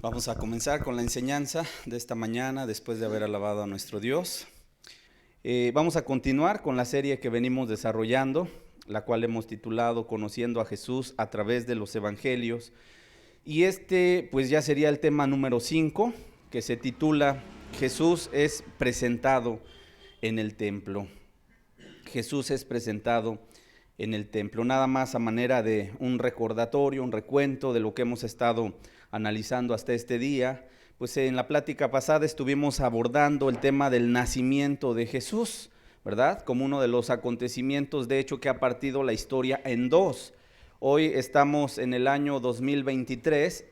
Vamos a comenzar con la enseñanza de esta mañana después de haber alabado a nuestro Dios. Vamos a continuar con la serie que venimos desarrollando, la cual hemos titulado Conociendo a Jesús a través de los Evangelios. Y pues ya sería el tema número 5, que se titula Jesús es presentado en el templo. Jesús es presentado en el templo. Nada más a manera de un recordatorio, un recuento de lo que hemos estado analizando hasta este día. Pues en la plática pasada estuvimos abordando el tema del nacimiento de Jesús, ¿verdad? Como uno de los acontecimientos, de hecho, que ha partido la historia en dos. Hoy estamos en el año 2023.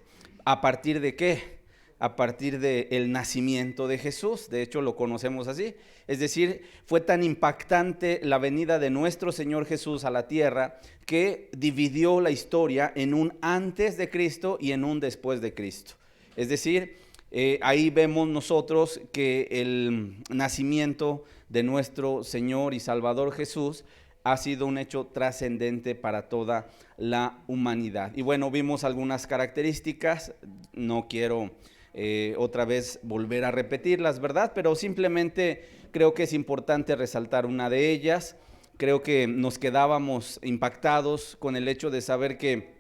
¿A partir de qué? A partir del nacimiento de Jesús. De hecho, lo conocemos así. Es decir, fue tan impactante la venida de nuestro Señor Jesús a la tierra que dividió la historia en un antes de Cristo y en un después de Cristo. Es decir, ahí vemos nosotros que el nacimiento de nuestro Señor y Salvador Jesús ha sido un hecho trascendente para toda la humanidad. Y bueno, vimos algunas características, no quiero otra vez volver a repetirlas, ¿verdad? Pero simplemente creo que es importante resaltar una de ellas. Creo que nos quedábamos impactados con el hecho de saber que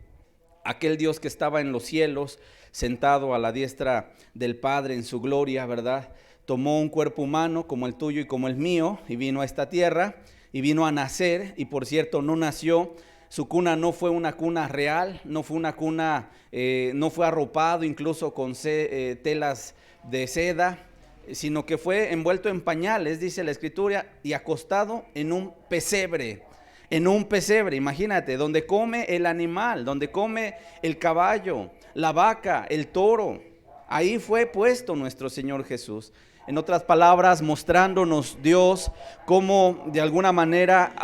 aquel Dios que estaba en los cielos, sentado a la diestra del Padre en su gloria, ¿verdad? Tomó un cuerpo humano como el tuyo y como el mío y vino a esta tierra y vino a nacer, y por cierto no nació. Su cuna no fue una cuna real, no fue una cuna, no fue arropado incluso con telas de seda, sino que fue envuelto en pañales, dice la Escritura, y acostado en un pesebre. En un pesebre, imagínate, donde come el animal, donde come el caballo, la vaca, el toro. Ahí fue puesto nuestro Señor Jesús. En otras palabras, mostrándonos Dios cómo de alguna manera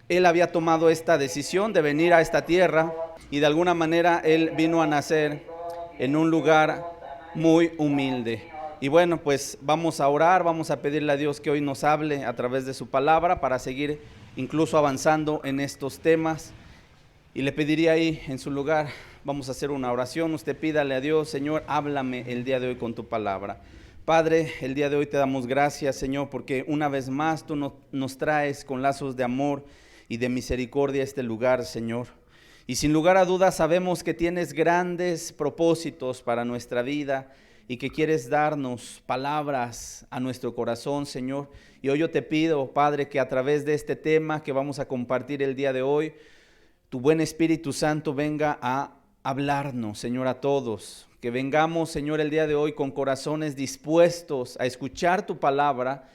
Él había tomado esta decisión de venir a esta tierra, y de alguna manera Él vino a nacer en un lugar muy humilde. Y bueno, pues vamos a orar, vamos a pedirle a Dios que hoy nos hable a través de su palabra para seguir incluso avanzando en estos temas. Y le pediría ahí en su lugar, vamos a hacer una oración. Usted pídale a Dios: Señor, háblame el día de hoy con tu palabra. Padre, el día de hoy te damos gracias, Señor, porque una vez más tú nos traes con lazos de amor y de misericordia a este lugar, Señor. Y sin lugar a dudas sabemos que tienes grandes propósitos para nuestra vida y que quieres darnos palabras a nuestro corazón, Señor. Y hoy yo te pido, Padre, que a través de este tema que vamos a compartir el día de hoy, tu buen Espíritu Santo venga a hablarnos, Señor, a todos. Que vengamos, Señor, el día de hoy con corazones dispuestos a escuchar tu palabra,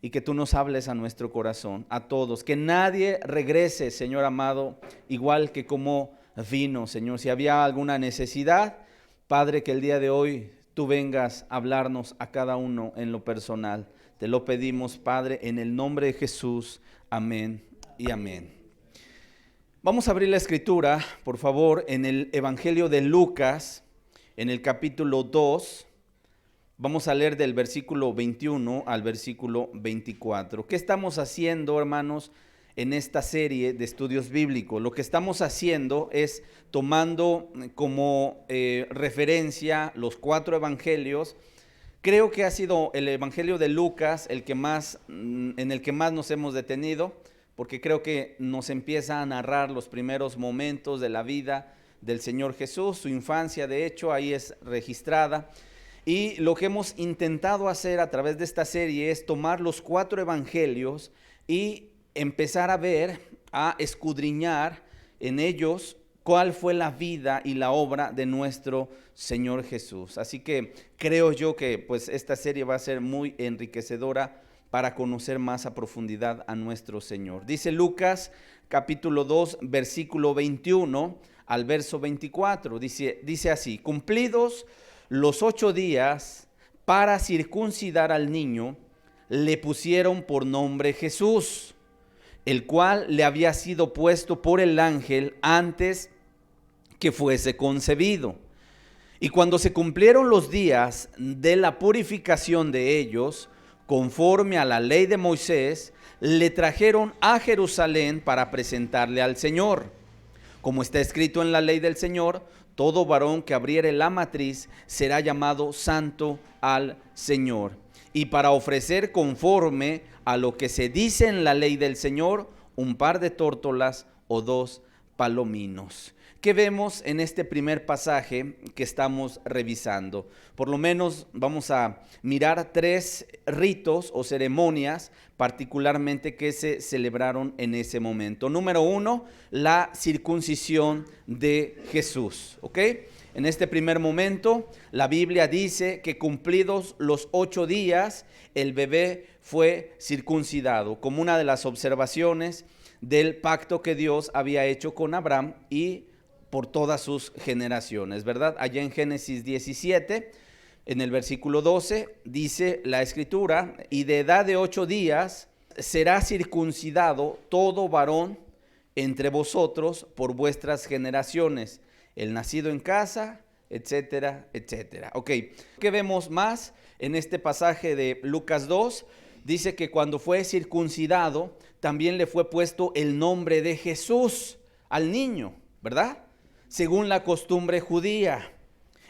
y que tú nos hables a nuestro corazón, a todos. Que nadie regrese, Señor amado, igual que como vino, Señor. Si había alguna necesidad, Padre, que el día de hoy tú vengas a hablarnos a cada uno en lo personal. Te lo pedimos, Padre, en el nombre de Jesús. Amén y amén. Vamos a abrir la Escritura, por favor, en el Evangelio de Lucas, en el capítulo 2. Vamos a leer del versículo 21 al versículo 24. ¿Qué estamos haciendo, hermanos, en esta serie de estudios bíblicos? Lo que estamos haciendo es tomando como referencia los 4 evangelios. Creo que ha sido el evangelio de Lucas en el que más nos hemos detenido, porque creo que nos empieza a narrar los primeros momentos de la vida del Señor Jesús, su infancia, de hecho, ahí es registrada. Y lo que hemos intentado hacer a través de esta serie es tomar los 4 evangelios y empezar a ver, a escudriñar en ellos cuál fue la vida y la obra de nuestro Señor Jesús. Así que creo yo que pues esta serie va a ser muy enriquecedora para conocer más a profundidad a nuestro Señor. Dice Lucas capítulo 2 versículo 21 al verso 24. Dice así: cumplidos los 8 días para circuncidar al niño, le pusieron por nombre Jesús, el cual le había sido puesto por el ángel antes que fuese concebido. Y cuando se cumplieron los días de la purificación de ellos, conforme a la ley de Moisés, le trajeron a Jerusalén para presentarle al Señor. Como está escrito en la ley del Señor, Todo varón que abriere la matriz será llamado santo al Señor. Y para ofrecer conforme a lo que se dice en la ley del Señor, un par de tórtolas o 2 palominos. ¿Qué vemos en este primer pasaje que estamos revisando? Por lo menos vamos a mirar 3 ritos o ceremonias particularmente que se celebraron en ese momento. Número 1, la circuncisión de Jesús, ¿ok? En este primer momento, la Biblia dice que cumplidos los 8 días, el bebé fue circuncidado, como una de las observaciones del pacto que Dios había hecho con Abraham y por todas sus generaciones, ¿verdad? Allá en Génesis 17, en el versículo 12, dice la Escritura, y de edad de 8 días será circuncidado todo varón entre vosotros por vuestras generaciones, el nacido en casa, etcétera, etcétera. Ok, ¿qué vemos más en este pasaje de Lucas 2? Dice que cuando fue circuncidado, también le fue puesto el nombre de Jesús al niño, ¿verdad? Según la costumbre judía.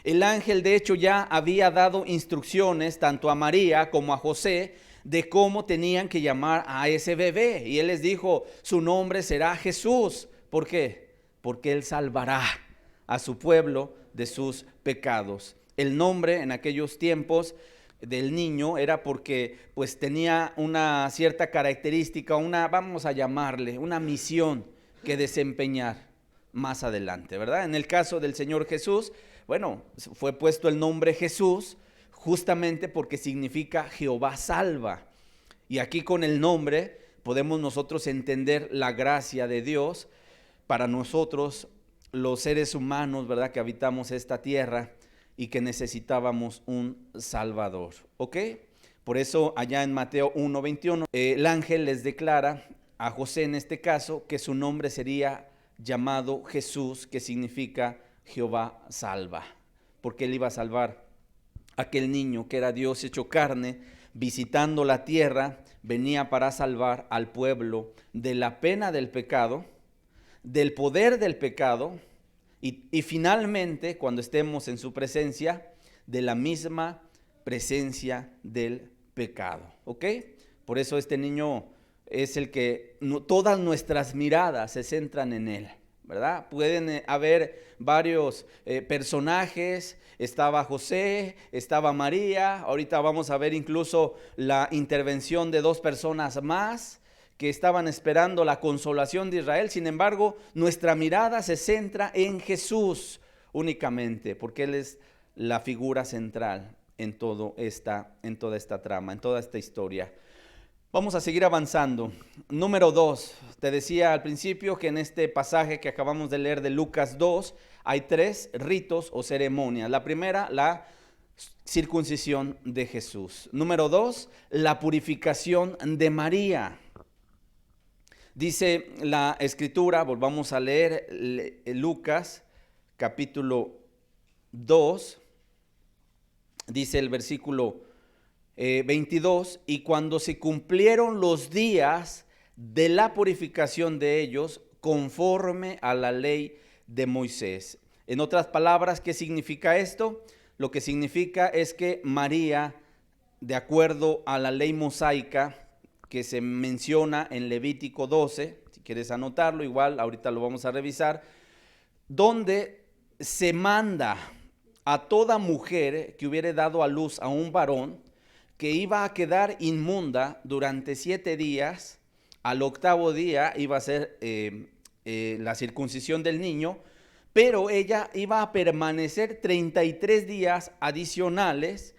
El ángel de hecho ya había dado instrucciones tanto a María como a José de cómo tenían que llamar a ese bebé. Y él les dijo, su nombre será Jesús. ¿Por qué? Porque él salvará a su pueblo de sus pecados. El nombre en aquellos tiempos del niño era porque pues tenía una cierta característica, vamos a llamarle, una misión que desempeñar más adelante, ¿verdad? En el caso del Señor Jesús, bueno, fue puesto el nombre Jesús justamente porque significa Jehová salva. Y aquí con el nombre podemos nosotros entender la gracia de Dios para nosotros, los seres humanos, ¿verdad? Que habitamos esta tierra y que necesitábamos un Salvador, ¿ok? Por eso allá en Mateo 1:21, el ángel les declara a José en este caso que su nombre sería llamado Jesús, que significa Jehová salva, porque él iba a salvar a aquel niño que era Dios hecho carne, visitando la tierra, venía para salvar al pueblo de la pena del pecado, del poder del pecado y finalmente, cuando estemos en su presencia, de la misma presencia del pecado, ¿ok? Por eso este niño es el que todas nuestras miradas se centran en él, ¿verdad? Pueden haber varios personajes, estaba José, estaba María, ahorita vamos a ver incluso la intervención de 2 personas más que estaban esperando la consolación de Israel. Sin embargo, nuestra mirada se centra en Jesús únicamente, porque Él es la figura central en toda esta trama, en toda esta historia. Vamos a seguir avanzando. Número 2, te decía al principio que en este pasaje que acabamos de leer de Lucas 2, hay 3 ritos o ceremonias. La primera, la circuncisión de Jesús. Número 2, la purificación de María. Dice la Escritura, volvamos a leer Lucas capítulo 2, dice el versículo 22, y cuando se cumplieron los días de la purificación de ellos, conforme a la ley de Moisés. En otras palabras, ¿qué significa esto? Lo que significa es que María, de acuerdo a la ley mosaica que se menciona en Levítico 12, si quieres anotarlo, igual ahorita lo vamos a revisar, donde se manda a toda mujer que hubiere dado a luz a un varón, que iba a quedar inmunda durante 7 días, al 8º día iba a ser la circuncisión del niño, pero ella iba a permanecer 33 días adicionales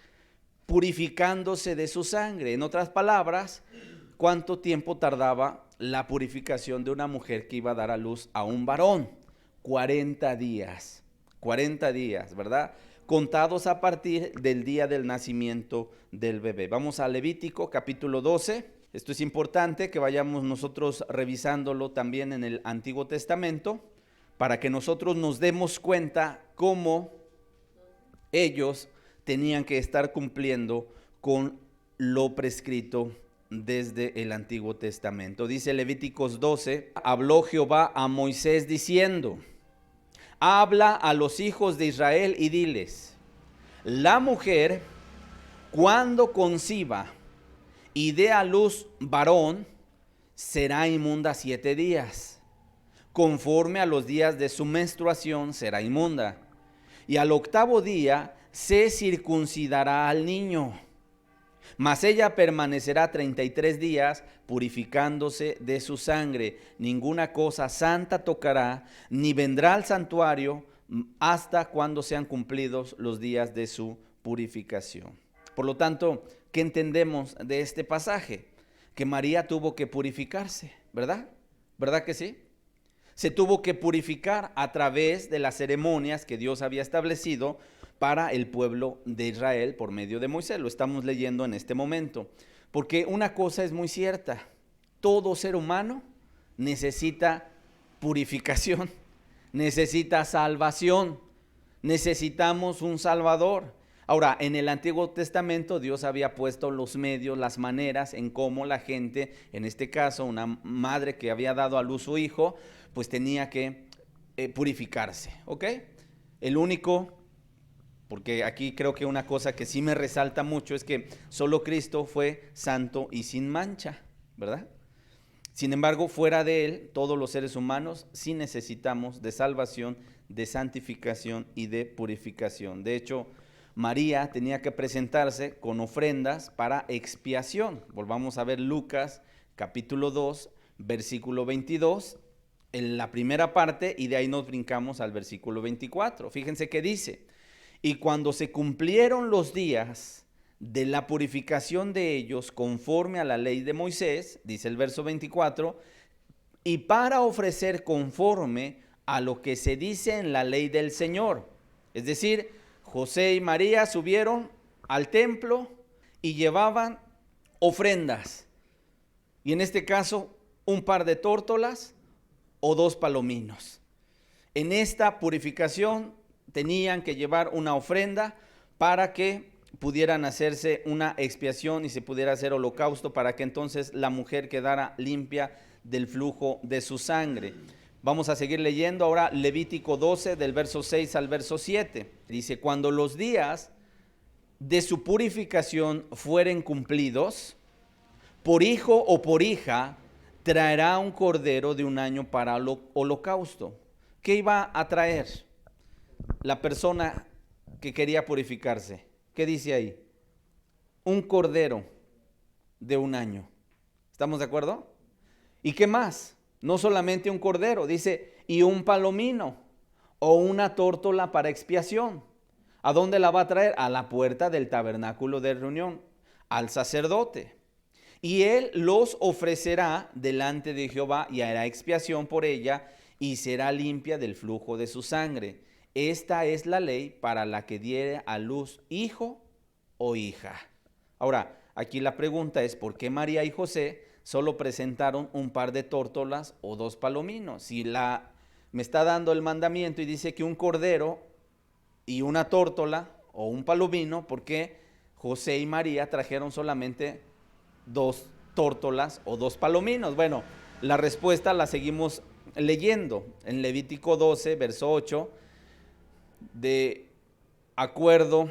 purificándose de su sangre. En otras palabras, ¿cuánto tiempo tardaba la purificación de una mujer que iba a dar a luz a un varón? 40 días, 40 días, ¿verdad? Contados a partir del día del nacimiento del bebé. Vamos a Levítico capítulo 12. Esto es importante que vayamos nosotros revisándolo también en el Antiguo Testamento para que nosotros nos demos cuenta cómo ellos tenían que estar cumpliendo con lo prescrito desde el Antiguo Testamento. Dice Levíticos 12, habló Jehová a Moisés diciendo: habla a los hijos de Israel y diles: la mujer, cuando conciba y dé a luz varón, será inmunda 7 días. Conforme a los días de su menstruación será inmunda. Y al 8º día se circuncidará al niño. Mas ella permanecerá 33 días purificándose de su sangre. Ninguna cosa santa tocará, ni vendrá al santuario hasta cuando sean cumplidos los días de su purificación. Por lo tanto, ¿qué entendemos de este pasaje? Que María tuvo que purificarse, ¿verdad? ¿Verdad que sí? Se tuvo que purificar a través de las ceremonias que Dios había establecido para el pueblo de Israel por medio de Moisés. Lo estamos leyendo en este momento. Porque una cosa es muy cierta: todo ser humano necesita purificación, necesita salvación, necesitamos un Salvador. Ahora, en el Antiguo Testamento Dios había puesto los medios, las maneras en cómo la gente, en este caso una madre que había dado a luz su hijo, pues tenía que purificarse, ¿ok? El único, porque aquí creo que una cosa que sí me resalta mucho es que solo Cristo fue santo y sin mancha, ¿verdad? Sin embargo, fuera de él, todos los seres humanos sí necesitamos de salvación, de santificación y de purificación. De hecho, María tenía que presentarse con ofrendas para expiación. Volvamos a ver Lucas capítulo 2, versículo 22, en la primera parte, y de ahí nos brincamos al versículo 24. Fíjense que dice: y cuando se cumplieron los días de la purificación de ellos conforme a la ley de Moisés, dice el verso 24, y para ofrecer conforme a lo que se dice en la ley del Señor. Es decir, José y María subieron al templo y llevaban ofrendas. Y en este caso, un par de tórtolas o 2 palominos. En esta purificación tenían que llevar una ofrenda para que pudieran hacerse una expiación y se pudiera hacer holocausto, para que entonces la mujer quedara limpia del flujo de su sangre. Vamos a seguir leyendo ahora Levítico 12 del verso 6 al verso 7. Dice: cuando los días de su purificación fueren cumplidos, por hijo o por hija traerá un cordero de 1 año para holocausto. ¿Qué iba a traer la persona que quería purificarse? ¿Qué dice ahí? Un cordero de 1 año. ¿Estamos de acuerdo? ¿Y qué más? No solamente un cordero, dice, y un palomino o una tórtola para expiación. ¿A dónde la va a traer? A la puerta del tabernáculo de reunión, al sacerdote. Y él los ofrecerá delante de Jehová y hará expiación por ella y será limpia del flujo de su sangre. Esta es la ley para la que diere a luz hijo o hija. Ahora, aquí la pregunta es: ¿por qué María y José solo presentaron un par de tórtolas o 2 palominos? Si me está dando el mandamiento y dice que un cordero y una tórtola o un palomino, ¿por qué José y María trajeron solamente 2 tórtolas o 2 palominos? Bueno, la respuesta la seguimos leyendo en Levítico 12, verso 8, de acuerdo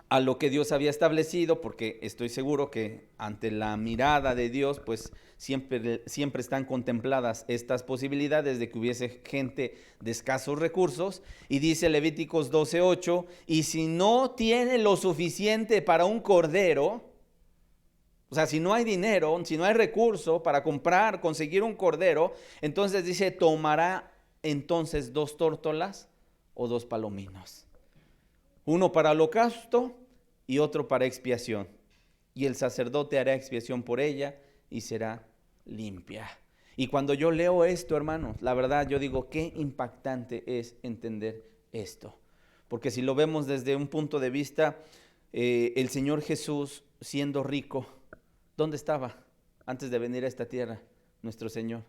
a lo que Dios había establecido, porque estoy seguro que ante la mirada de Dios, pues siempre están contempladas estas posibilidades de que hubiese gente de escasos recursos. Y dice Levíticos 12:8, y si no tiene lo suficiente para un cordero, o sea, si no hay dinero, si no hay recurso para conseguir un cordero, entonces dice, tomará entonces 2 tórtolas o 2 palominos. Uno para holocausto y otro para expiación. Y el sacerdote hará expiación por ella y será limpia. Y cuando yo leo esto, hermanos, la verdad yo digo, qué impactante es entender esto. Porque si lo vemos desde un punto de vista, el Señor Jesús siendo rico, ¿dónde estaba antes de venir a esta tierra nuestro Señor?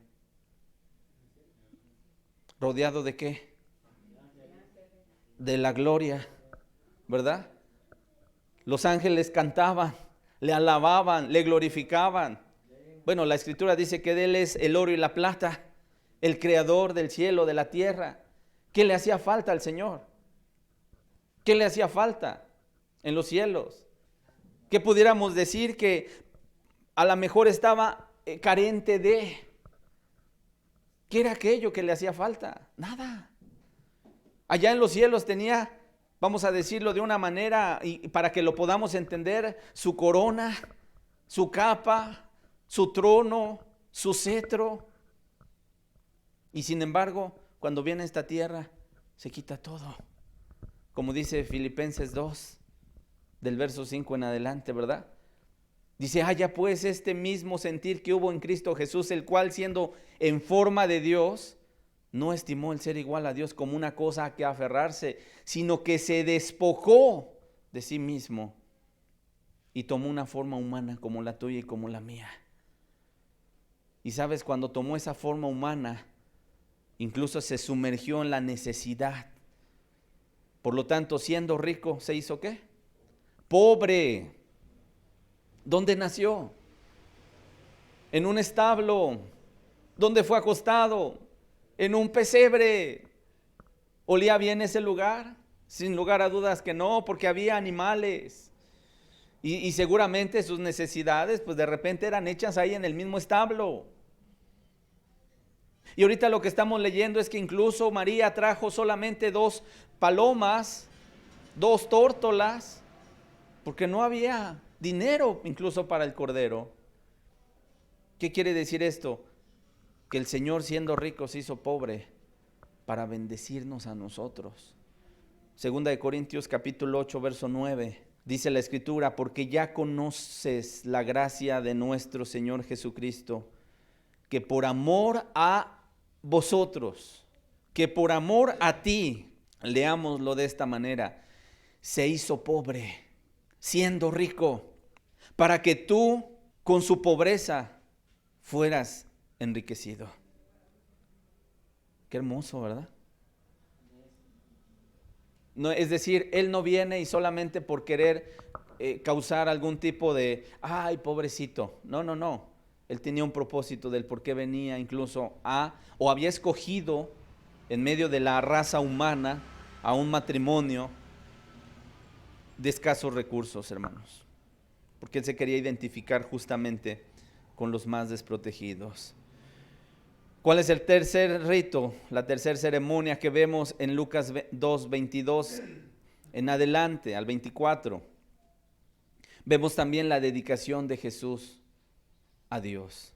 ¿Rodeado de qué? De la gloria, ¿verdad? Los ángeles cantaban, le alababan, le glorificaban. Bueno, la Escritura dice que de Él es el oro y la plata, el creador del cielo, de la tierra. ¿Qué le hacía falta al Señor? ¿Qué le hacía falta en los cielos? ¿Qué pudiéramos decir que a lo mejor estaba carente de? ¿Qué era aquello que le hacía falta? Nada. Allá en los cielos tenía, vamos a decirlo de una manera, y para que lo podamos entender, su corona, su capa, su trono, su cetro. Y sin embargo, cuando viene a esta tierra, se quita todo. Como dice Filipenses 2, del verso 5 en adelante, ¿verdad? Dice, haya pues este mismo sentir que hubo en Cristo Jesús, el cual siendo en forma de Dios, no estimó el ser igual a Dios como una cosa a que aferrarse, sino que se despojó de sí mismo y tomó una forma humana como la tuya y como la mía. Y sabes, cuando tomó esa forma humana, incluso se sumergió en la necesidad. Por lo tanto, siendo rico, ¿se hizo qué? Pobre. ¿Dónde nació? En un establo. ¿Dónde fue acostado? En un pesebre. ¿Olía bien ese lugar? Sin lugar a dudas que no, porque había animales. Y seguramente sus necesidades, pues de repente eran hechas ahí en el mismo establo. Y ahorita lo que estamos leyendo es que incluso María trajo solamente 2 palomas, 2 tórtolas, porque no había dinero incluso para el cordero. ¿Qué quiere decir esto? Que el Señor, siendo rico, se hizo pobre para bendecirnos a nosotros. Segunda de Corintios capítulo 8 verso 9, dice la Escritura, porque ya conoces la gracia de nuestro Señor Jesucristo, que por amor a vosotros, que por amor a ti, leámoslo de esta manera, se hizo pobre, siendo rico, para que tú con su pobreza fueras enriquecido. Qué hermoso, ¿verdad? No, es decir, Él no viene y solamente por querer causar algún tipo de, ay, pobrecito. No, no, no. Él tenía un propósito del por qué venía incluso o había escogido en medio de la raza humana a un matrimonio de escasos recursos, hermanos. Porque Él se quería identificar justamente con los más desprotegidos. ¿Cuál es el tercer rito? La tercera ceremonia que vemos en Lucas 2, 22 en adelante, al 24. Vemos también la dedicación de Jesús a Dios.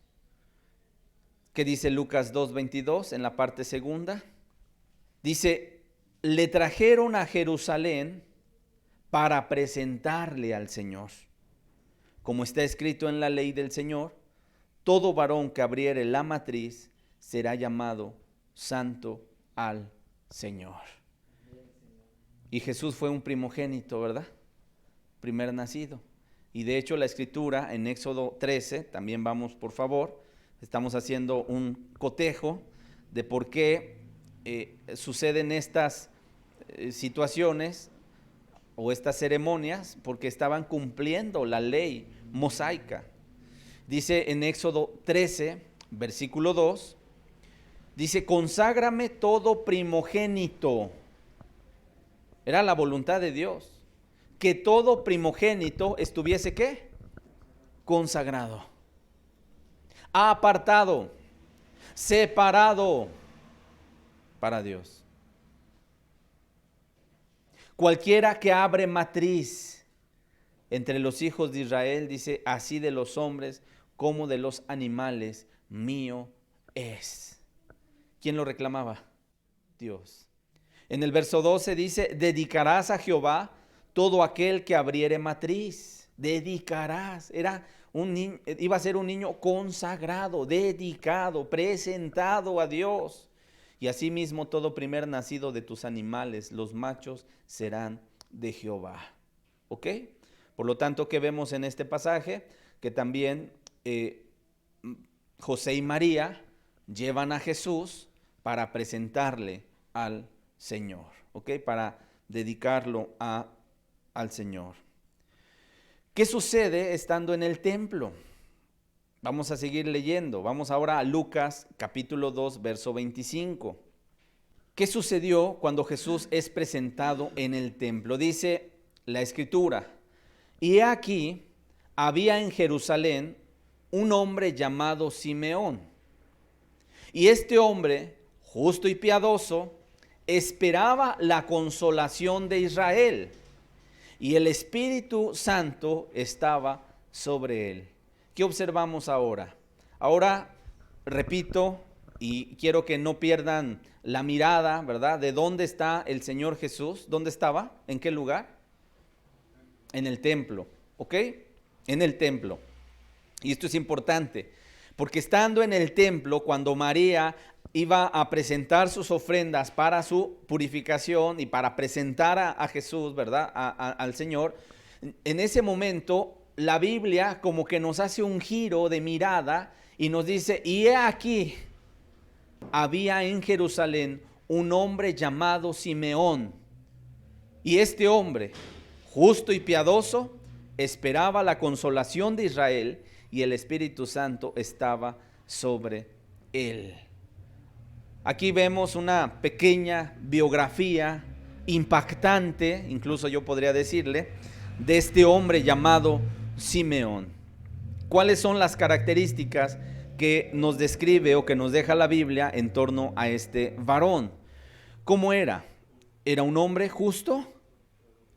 ¿Qué dice Lucas 2, 22 en la parte segunda? Dice, le trajeron a Jerusalén para presentarle al Señor. Como está escrito en la ley del Señor, todo varón que abriere la matriz será llamado santo al Señor. Y Jesús fue un primogénito, ¿verdad? Primer nacido. Y de hecho la Escritura en Éxodo 13, también vamos por favor, estamos haciendo un cotejo de por qué suceden estas situaciones o estas ceremonias, porque estaban cumpliendo la ley mosaica. Dice en Éxodo 13, versículo 2, dice, conságrame todo primogénito. Era la voluntad de Dios, que todo primogénito estuviese ¿qué? Consagrado, apartado, separado para Dios. Cualquiera que abre matriz entre los hijos de Israel, dice, así de los hombres como de los animales, mío es. ¿Quién lo reclamaba? Dios. En el verso 12 dice, dedicarás a Jehová todo aquel que abriere matriz. Dedicarás. Iba a ser un niño consagrado, dedicado, presentado a Dios. Y asimismo todo primer nacido de tus animales, los machos, serán de Jehová. ¿Ok? Por lo tanto, ¿qué vemos en este pasaje? Que también José y María llevan a Jesús para presentarle al Señor, ¿ok? Para dedicarlo al Señor. ¿Qué sucede estando en el templo? Vamos a seguir leyendo. Vamos ahora a Lucas capítulo 2, verso 25. ¿Qué sucedió cuando Jesús es presentado en el templo? Dice la Escritura: y aquí había en Jerusalén un hombre llamado Simeón. Y este hombre, justo y piadoso, esperaba la consolación de Israel, y el Espíritu Santo estaba sobre él. ¿Qué observamos ahora? Ahora, repito, y quiero que no pierdan la mirada, ¿verdad? ¿De dónde está el Señor Jesús? ¿Dónde estaba? ¿En qué lugar? En el templo, ¿ok? En el templo. Y esto es importante, porque estando en el templo, cuando María iba a presentar sus ofrendas para su purificación y para presentar a Jesús, ¿verdad? Al Señor, en ese momento la Biblia como que nos hace un giro de mirada y nos dice: y he aquí, había en Jerusalén un hombre llamado Simeón, y este hombre, justo y piadoso, esperaba la consolación de Israel, y el Espíritu Santo estaba sobre él. Aquí vemos una pequeña biografía impactante, incluso yo podría decirle, de este hombre llamado Simeón. ¿Cuáles son las características que nos describe o que nos deja la Biblia en torno a este varón? ¿Cómo era? Era un hombre justo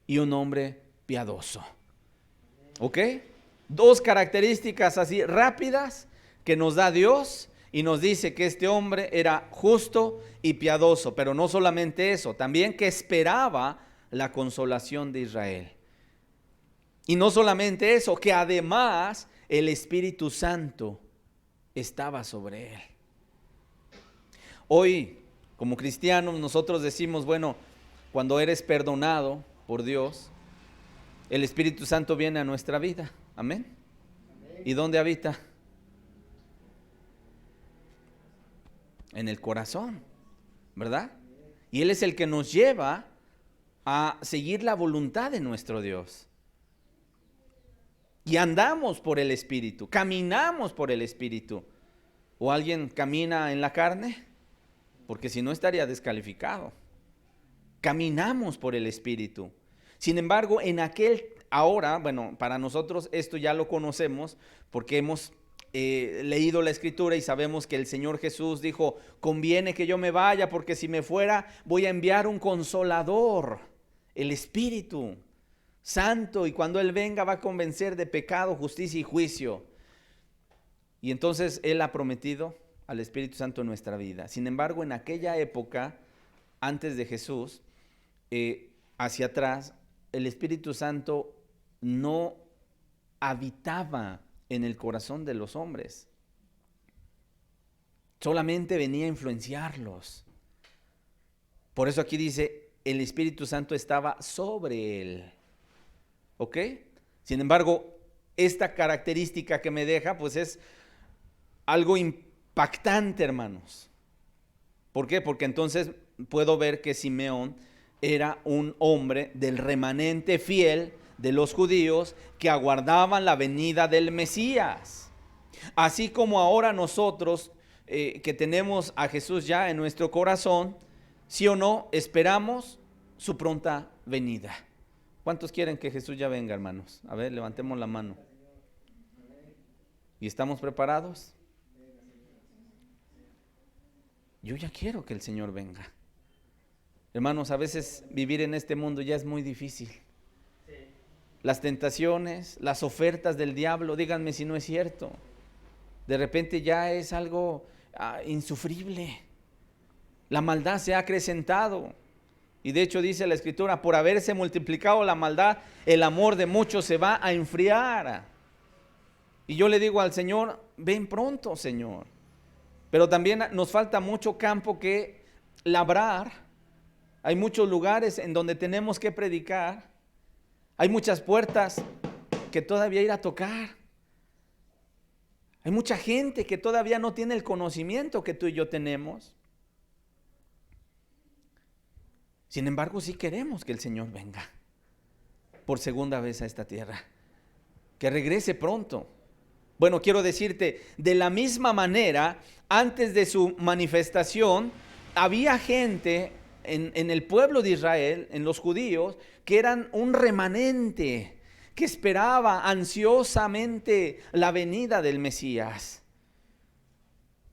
y un hombre piadoso. ¿Ok? Dos características así rápidas que nos da Dios, y nos dice que este hombre era justo y piadoso, pero no solamente eso, también que esperaba la consolación de Israel. Y no solamente eso, que además el Espíritu Santo estaba sobre él. Hoy, como cristianos, nosotros decimos, bueno, cuando eres perdonado por Dios, el Espíritu Santo viene a nuestra vida. Amén. ¿Y dónde habita? En el corazón, ¿verdad? Y Él es el que nos lleva a seguir la voluntad de nuestro Dios. Y andamos por el Espíritu, caminamos por el Espíritu. ¿O alguien camina en la carne? Porque si no estaría descalificado. Caminamos por el Espíritu. Sin embargo, ahora, bueno, para nosotros esto ya lo conocemos porque hemos leído la Escritura y sabemos que el Señor Jesús dijo: conviene que yo me vaya, porque si me fuera voy a enviar un consolador, el Espíritu Santo, y cuando Él venga va a convencer de pecado, justicia y juicio. Y entonces Él ha prometido al Espíritu Santo en nuestra vida. Sin embargo, en aquella época, antes de Jesús, hacia atrás, el Espíritu Santo no habitaba en el corazón de los hombres. Solamente venía a influenciarlos. Por eso aquí dice: el Espíritu Santo estaba sobre él. ¿Ok? Sin embargo, esta característica que me deja, pues es algo impactante, hermanos. ¿Por qué? Porque entonces puedo ver que Simeón era un hombre del remanente fiel de los judíos que aguardaban la venida del Mesías. Así como ahora nosotros que tenemos a Jesús ya en nuestro corazón, ¿sí o no? Esperamos su pronta venida. ¿Cuántos quieren que Jesús ya venga, hermanos? A ver, levantemos la mano. ¿Y estamos preparados? Yo ya quiero que el Señor venga. Hermanos, a veces vivir en este mundo ya es muy difícil. Las tentaciones, las ofertas del diablo, díganme si no es cierto. De repente ya es algo insufrible. La maldad se ha acrecentado. Y de hecho dice la Escritura: por haberse multiplicado la maldad, el amor de muchos se va a enfriar. Y yo le digo al Señor: ven pronto, Señor. Pero también nos falta mucho campo que labrar. Hay muchos lugares en donde tenemos que predicar. Hay muchas puertas que todavía ir a tocar. Hay mucha gente que todavía no tiene el conocimiento que tú y yo tenemos. Sin embargo, sí queremos que el Señor venga por segunda vez a esta tierra, que regrese pronto. Bueno, quiero decirte, de la misma manera, antes de su manifestación, había gente en el pueblo de Israel, en los judíos, que eran un remanente que esperaba ansiosamente la venida del Mesías.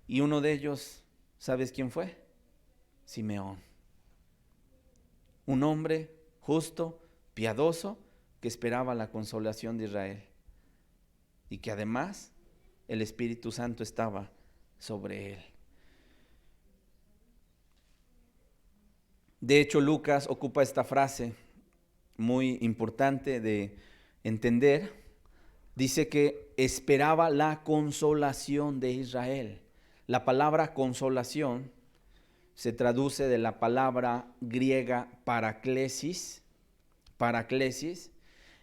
Y uno de ellos, ¿sabes quién fue? Simeón. Un hombre justo, piadoso, que esperaba la consolación de Israel. Y que además el Espíritu Santo estaba sobre él. De hecho, Lucas ocupa esta frase muy importante de entender. Dice que esperaba la consolación de Israel. La palabra consolación se traduce de la palabra griega paraklesis,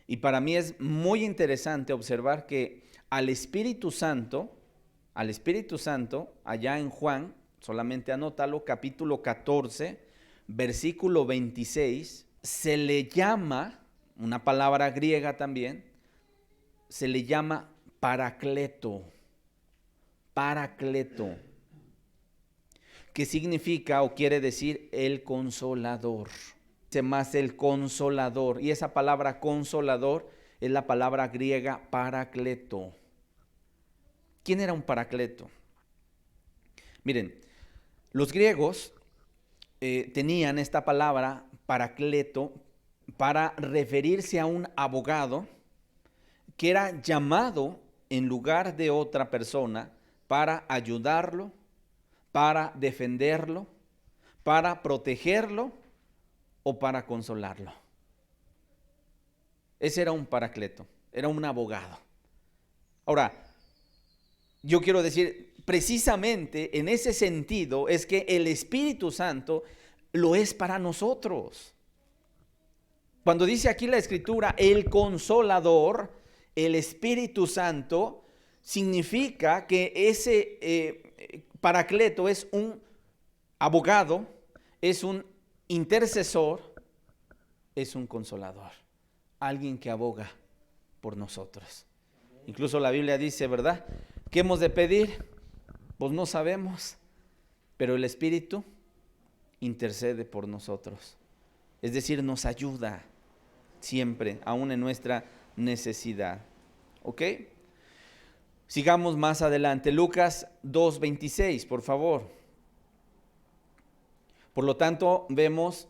y para mí es muy interesante observar que al Espíritu Santo, allá en Juan, solamente anótalo, capítulo 14, versículo 26, se le llama, una palabra griega también, se le llama paracleto, que significa o quiere decir el consolador. Más el consolador, y esa palabra consolador es la palabra griega paracleto. ¿Quién era un paracleto? Miren, los griegos tenían esta palabra paracleto para referirse a un abogado que era llamado en lugar de otra persona para ayudarlo, para defenderlo, para protegerlo o para consolarlo. Ese era un paracleto, era un abogado. Ahora, yo quiero decir, precisamente en ese sentido es que el Espíritu Santo lo es para nosotros. Cuando dice aquí la Escritura, el consolador, el Espíritu Santo, significa que ese paracleto es un abogado, es un intercesor, es un consolador, alguien que aboga por nosotros. Incluso la Biblia dice, ¿verdad? ¿Qué hemos de pedir? Pues no sabemos, pero el Espíritu intercede por nosotros. Es decir, nos ayuda siempre, aún en nuestra necesidad. ¿Ok? Sigamos más adelante. Lucas 2:26, por favor. Por lo tanto, vemos,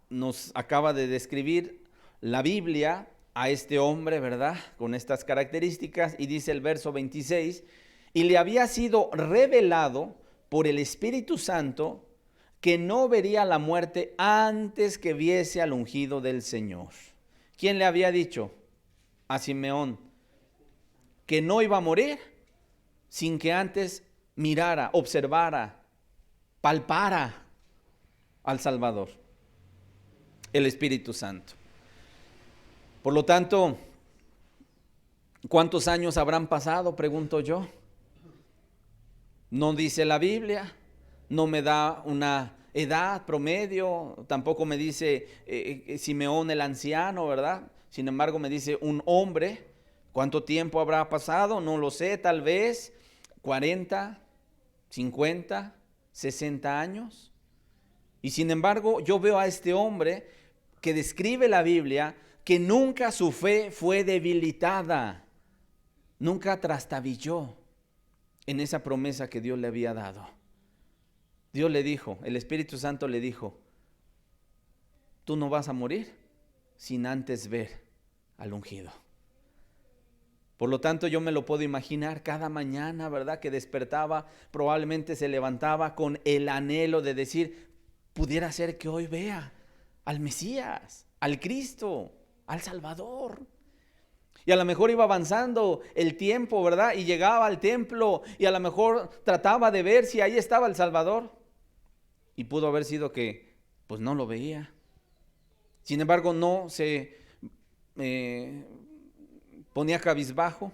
nos acaba de describir la Biblia a este hombre, ¿verdad? Con estas características, y dice el verso 26, y le había sido revelado por el Espíritu Santo que no vería la muerte antes que viese al ungido del Señor. ¿Quién le había dicho? A Simeón, que no iba a morir sin que antes mirara, observara, palpara al Salvador, el Espíritu Santo. Por lo tanto, ¿cuántos años habrán pasado? Pregunto yo. No dice la Biblia, no me da una edad promedio, tampoco me dice Simeón el anciano, ¿verdad? Sin embargo, me dice un hombre. ¿Cuánto tiempo habrá pasado? No lo sé, tal vez 40, 50, 60 años. Y sin embargo, yo veo a este hombre que describe la Biblia que nunca su fe fue debilitada, nunca trastabilló en esa promesa que Dios le había dado. Dios le dijo, el Espíritu Santo le dijo, tú no vas a morir sin antes ver al ungido. Por lo tanto, yo me lo puedo imaginar cada mañana, ¿verdad? Que despertaba, probablemente se levantaba con el anhelo de decir, pudiera ser que hoy vea al Mesías, al Cristo, al Salvador. Y a lo mejor iba avanzando el tiempo, ¿verdad? Y llegaba al templo y a lo mejor trataba de ver si ahí estaba el Salvador. Y pudo haber sido que, pues no lo veía. Sin embargo, no se ponía cabizbajo.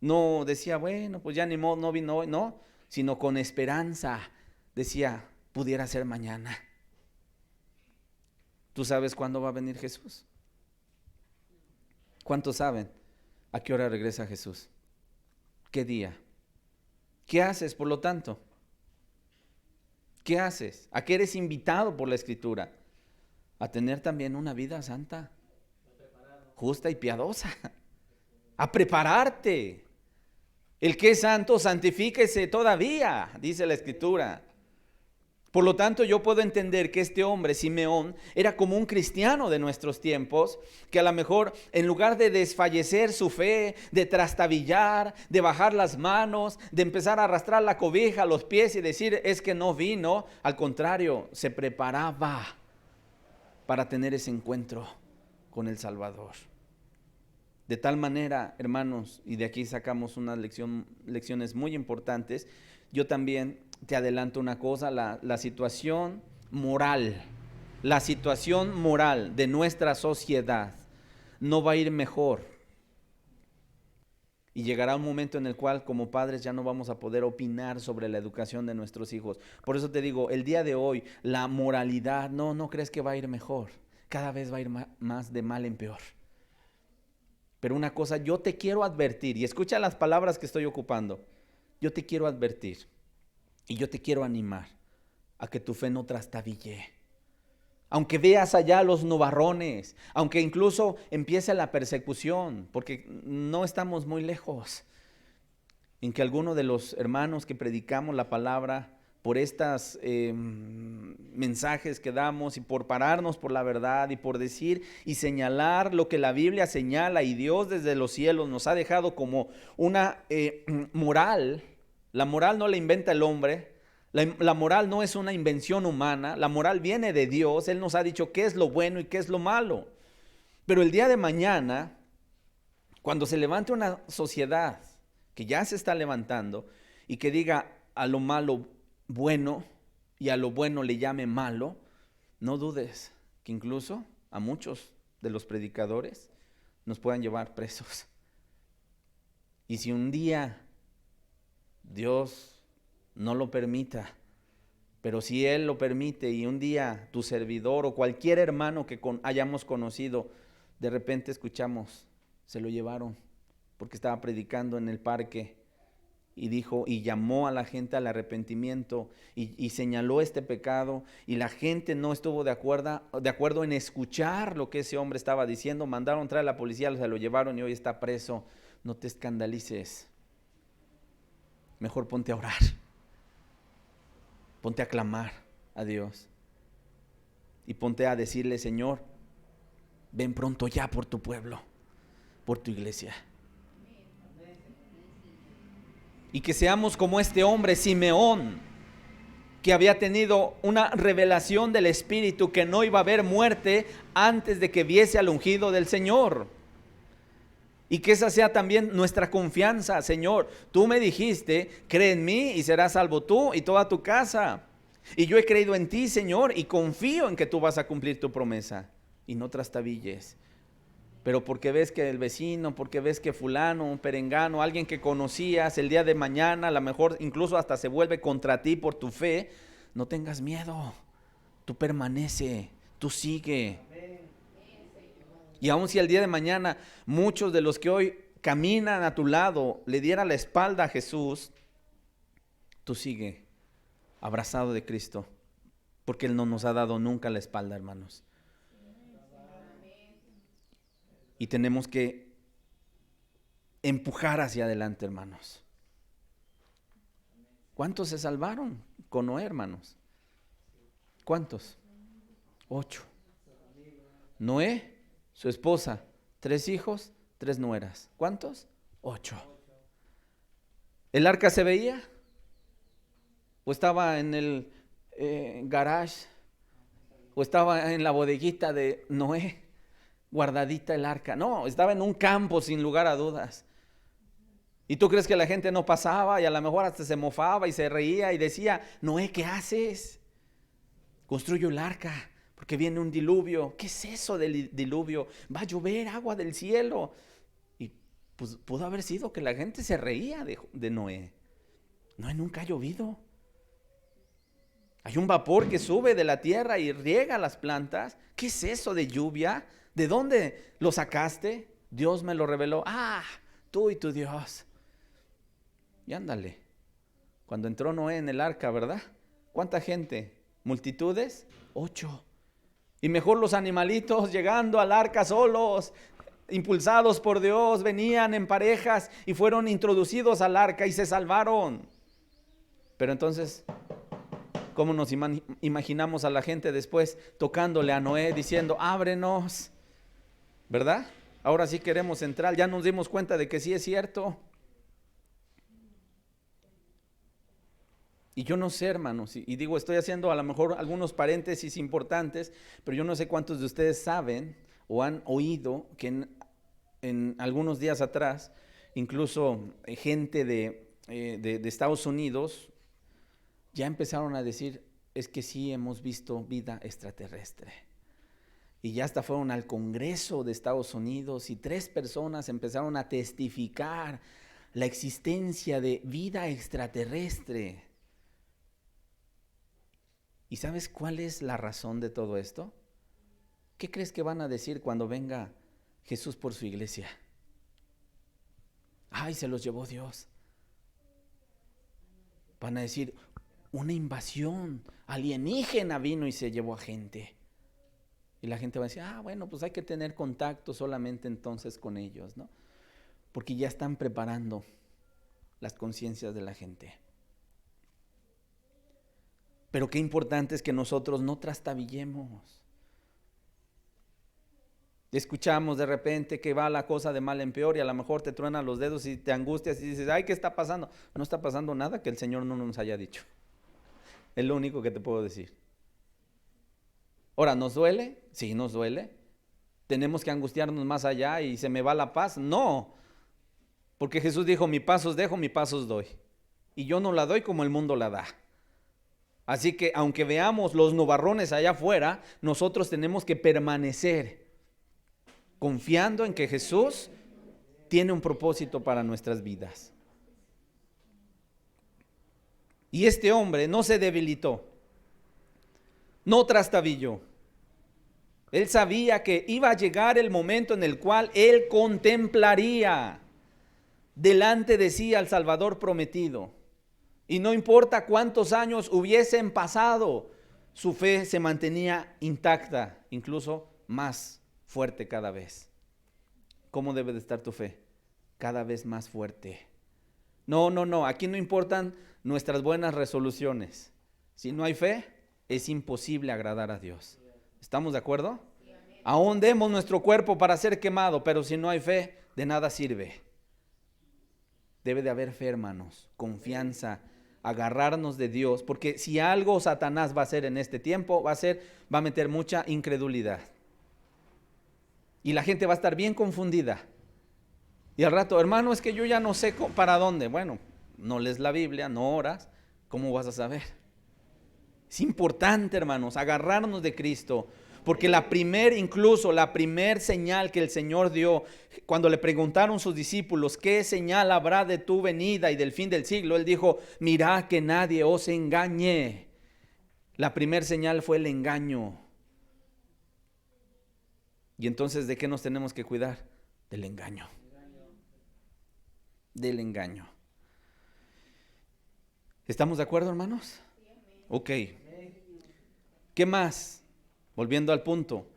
No decía, bueno, pues ya ni modo, no vino hoy, no. Sino con esperanza decía, pudiera ser mañana. ¿Tú sabes cuándo va a venir Jesús? ¿Cuántos saben a qué hora regresa Jesús? ¿Qué día? ¿Qué haces, por lo tanto? ¿Qué haces? ¿A qué eres invitado por la Escritura? A tener también una vida santa, justa y piadosa. A prepararte. El que es santo, santifíquese todavía, dice la Escritura. Por lo tanto, yo puedo entender que este hombre, Simeón, era como un cristiano de nuestros tiempos, que a lo mejor en lugar de desfallecer su fe, de trastabillar, de bajar las manos, de empezar a arrastrar la cobija a los pies y decir, es que no vino, al contrario, se preparaba para tener ese encuentro con el Salvador. De tal manera, hermanos, y de aquí sacamos unas lecciones muy importantes, yo también te adelanto una cosa, la situación moral de nuestra sociedad no va a ir mejor. Y llegará un momento en el cual como padres ya no vamos a poder opinar sobre la educación de nuestros hijos. Por eso te digo, el día de hoy la moralidad no crees que va a ir mejor. Cada vez va a ir más de mal en peor. Pero una cosa, yo te quiero advertir, y escucha las palabras que estoy ocupando. Yo te quiero advertir y yo te quiero animar a que tu fe no trastabille. Aunque veas allá los nubarrones, aunque incluso empiece la persecución, porque no estamos muy lejos, en que alguno de los hermanos que predicamos la palabra, por estos mensajes que damos y por pararnos por la verdad y por decir y señalar lo que la Biblia señala y Dios desde los cielos nos ha dejado como una moral. La moral no la inventa el hombre, la moral no es una invención humana, la moral viene de Dios. Él nos ha dicho qué es lo bueno y qué es lo malo. Pero el día de mañana, cuando se levante una sociedad que ya se está levantando y que diga a lo malo bueno y a lo bueno le llame malo, no dudes que incluso a muchos de los predicadores nos puedan llevar presos. Y si un día Dios no lo permita, pero si Él lo permite y un día tu servidor o cualquier hermano que hayamos conocido, de repente escuchamos, se lo llevaron porque estaba predicando en el parque y dijo y llamó a la gente al arrepentimiento y señaló este pecado y la gente no estuvo de acuerdo en escuchar lo que ese hombre estaba diciendo, mandaron traer a la policía, se lo llevaron y hoy está preso. No te escandalices, mejor ponte a orar, ponte a clamar a Dios y ponte a decirle, Señor, ven pronto ya por tu pueblo, por tu iglesia. Y que seamos como este hombre, Simeón, que había tenido una revelación del Espíritu que no iba a haber muerte antes de que viese al ungido del Señor. Y que esa sea también nuestra confianza. Señor, tú me dijiste, cree en mí y serás salvo tú y toda tu casa. Y yo he creído en ti, Señor, y confío en que tú vas a cumplir tu promesa. Y no trastabilles. Pero porque ves que el vecino, porque ves que fulano, un perengano, alguien que conocías, el día de mañana, a lo mejor incluso hasta se vuelve contra ti por tu fe, no tengas miedo. Tú permanece, tú sigue. Y aun si el día de mañana muchos de los que hoy caminan a tu lado le dieran la espalda a Jesús, tú sigue abrazado de Cristo, porque Él no nos ha dado nunca la espalda, hermanos. Y tenemos que empujar hacia adelante, hermanos. ¿Cuántos se salvaron con Noé, hermanos? ¿Cuántos? 8. Noé, su esposa, 3 hijos, 3 nueras. ¿Cuántos? 8. ¿El arca se veía? ¿O estaba en el garage? ¿O estaba en la bodeguita de Noé? Guardadita el arca. No, estaba en un campo sin lugar a dudas. ¿Y tú crees que la gente no pasaba y a lo mejor hasta se mofaba y se reía y decía, Noé, ¿qué haces? Construyo el arca porque viene un diluvio. ¿Qué es eso del diluvio? Va a llover agua del cielo. Y pues pudo haber sido que la gente se reía de Noé. Noé nunca ha llovido. Hay un vapor que sube de la tierra y riega las plantas. ¿Qué es eso de lluvia? ¿De dónde lo sacaste? Dios me lo reveló. Ah, tú y tu Dios. Y ándale. Cuando entró Noé en el arca, ¿verdad? ¿Cuánta gente? ¿Multitudes? 8. Y mejor los animalitos llegando al arca solos, impulsados por Dios, venían en parejas y fueron introducidos al arca y se salvaron. Pero entonces, ¿cómo nos imaginamos a la gente después tocándole a Noé diciendo, ábrenos? ¿Verdad? Ahora sí queremos entrar, ya nos dimos cuenta de que sí es cierto. Y yo no sé, hermanos, y digo, estoy haciendo a lo mejor algunos paréntesis importantes, pero yo no sé cuántos de ustedes saben o han oído que en algunos días atrás, incluso gente de Estados Unidos ya empezaron a decir, es que sí hemos visto vida extraterrestre. Y ya hasta fueron al Congreso de Estados Unidos y 3 personas empezaron a testificar la existencia de vida extraterrestre. ¿Y sabes cuál es la razón de todo esto? ¿Qué crees que van a decir cuando venga Jesús por su iglesia? Ay, se los llevó Dios. Van a decir, una invasión alienígena vino y se llevó a gente. Y la gente va a decir, bueno, pues hay que tener contacto solamente entonces con ellos, ¿no? Porque ya están preparando las conciencias de la gente. Pero qué importante es que nosotros no trastabillemos. Escuchamos de repente que va la cosa de mal en peor y a lo mejor te truenan los dedos y te angustias y dices, ay, ¿qué está pasando? No está pasando nada que el Señor no nos haya dicho. Es lo único que te puedo decir. Ahora, ¿nos duele? Sí, nos duele. ¿Tenemos que angustiarnos más allá y se me va la paz? No, porque Jesús dijo, mi paz os dejo, mi paz os doy. Y yo no la doy como el mundo la da. Así que aunque veamos los nubarrones allá afuera, nosotros tenemos que permanecer confiando en que Jesús tiene un propósito para nuestras vidas. Y este hombre no se debilitó, no trastabilló. Él sabía que iba a llegar el momento en el cual él contemplaría delante de sí al Salvador prometido. Y no importa cuántos años hubiesen pasado, su fe se mantenía intacta, incluso más fuerte cada vez. ¿Cómo debe de estar tu fe? Cada vez más fuerte. No, aquí no importan nuestras buenas resoluciones. Si no hay fe, es imposible agradar a Dios. ¿Estamos de acuerdo? Aún demos nuestro cuerpo para ser quemado, pero si no hay fe, de nada sirve. Debe de haber fe, hermanos, confianza, agarrarnos de Dios, porque si algo Satanás va a hacer en este tiempo, va a meter mucha incredulidad. Y la gente va a estar bien confundida. Y al rato, hermano, es que yo ya no sé para dónde. Bueno, no lees la Biblia, no oras, ¿cómo vas a saber? Es importante, hermanos, agarrarnos de Cristo, porque la primer señal que el Señor dio, cuando le preguntaron sus discípulos, ¿qué señal habrá de tu venida y del fin del siglo? Él dijo, mirad que nadie os engañe. La primer señal fue el engaño. Y entonces, ¿de qué nos tenemos que cuidar? Del engaño. Del engaño. ¿Estamos de acuerdo, hermanos? Ok. ¿Qué más? Volviendo al punto.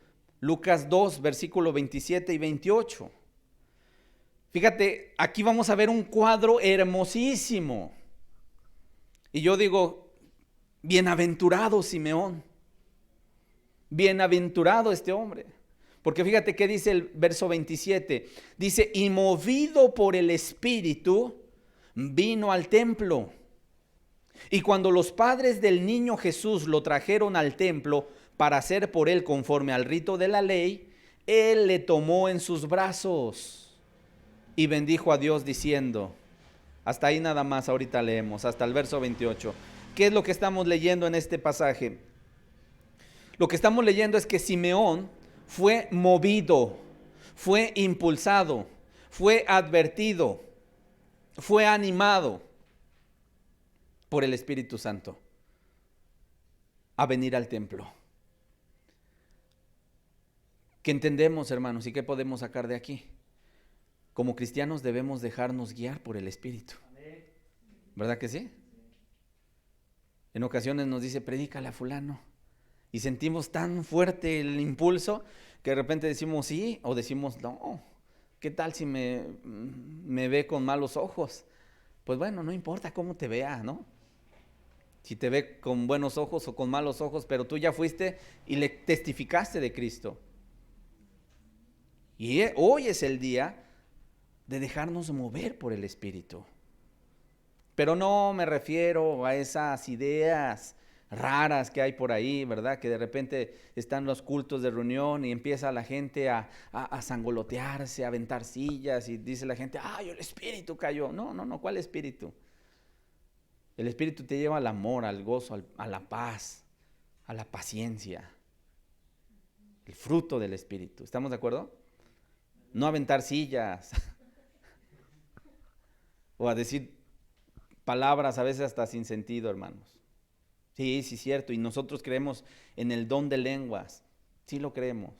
Lucas 2, versículo 27 y 28. Fíjate, aquí vamos a ver un cuadro hermosísimo. Y yo digo, bienaventurado Simeón. Bienaventurado este hombre. Porque fíjate qué dice el verso 27. Dice, y movido por el Espíritu, vino al templo. Y cuando los padres del niño Jesús lo trajeron al templo para hacer por él conforme al rito de la ley, él le tomó en sus brazos y bendijo a Dios diciendo, hasta ahí nada más, ahorita leemos, hasta el verso 28. ¿Qué es lo que estamos leyendo en este pasaje? Lo que estamos leyendo es que Simeón fue movido, fue impulsado, fue advertido, fue animado por el Espíritu Santo a venir al templo. ¿Qué entendemos, hermanos? ¿Y qué podemos sacar de aquí? Como cristianos debemos dejarnos guiar por el Espíritu. ¿Verdad que sí? En ocasiones nos dice, predícale a fulano. Y sentimos tan fuerte el impulso que de repente decimos sí o decimos no. ¿Qué tal si me ve con malos ojos? Pues bueno, no importa cómo te vea, ¿no? Si te ve con buenos ojos o con malos ojos, pero tú ya fuiste y le testificaste de Cristo. Y hoy es el día de dejarnos mover por el Espíritu. Pero no me refiero a esas ideas raras que hay por ahí, ¿verdad? Que de repente están los cultos de reunión y empieza la gente a sangolotearse, a aventar sillas y dice la gente, ¡ay, el Espíritu cayó! No, ¿cuál Espíritu? El Espíritu te lleva al amor, al gozo, a la paz, a la paciencia. El fruto del Espíritu. ¿Estamos de acuerdo? No aventar sillas o a decir palabras a veces hasta sin sentido, hermanos. Sí, cierto. Y nosotros creemos en el don de lenguas. Sí lo creemos.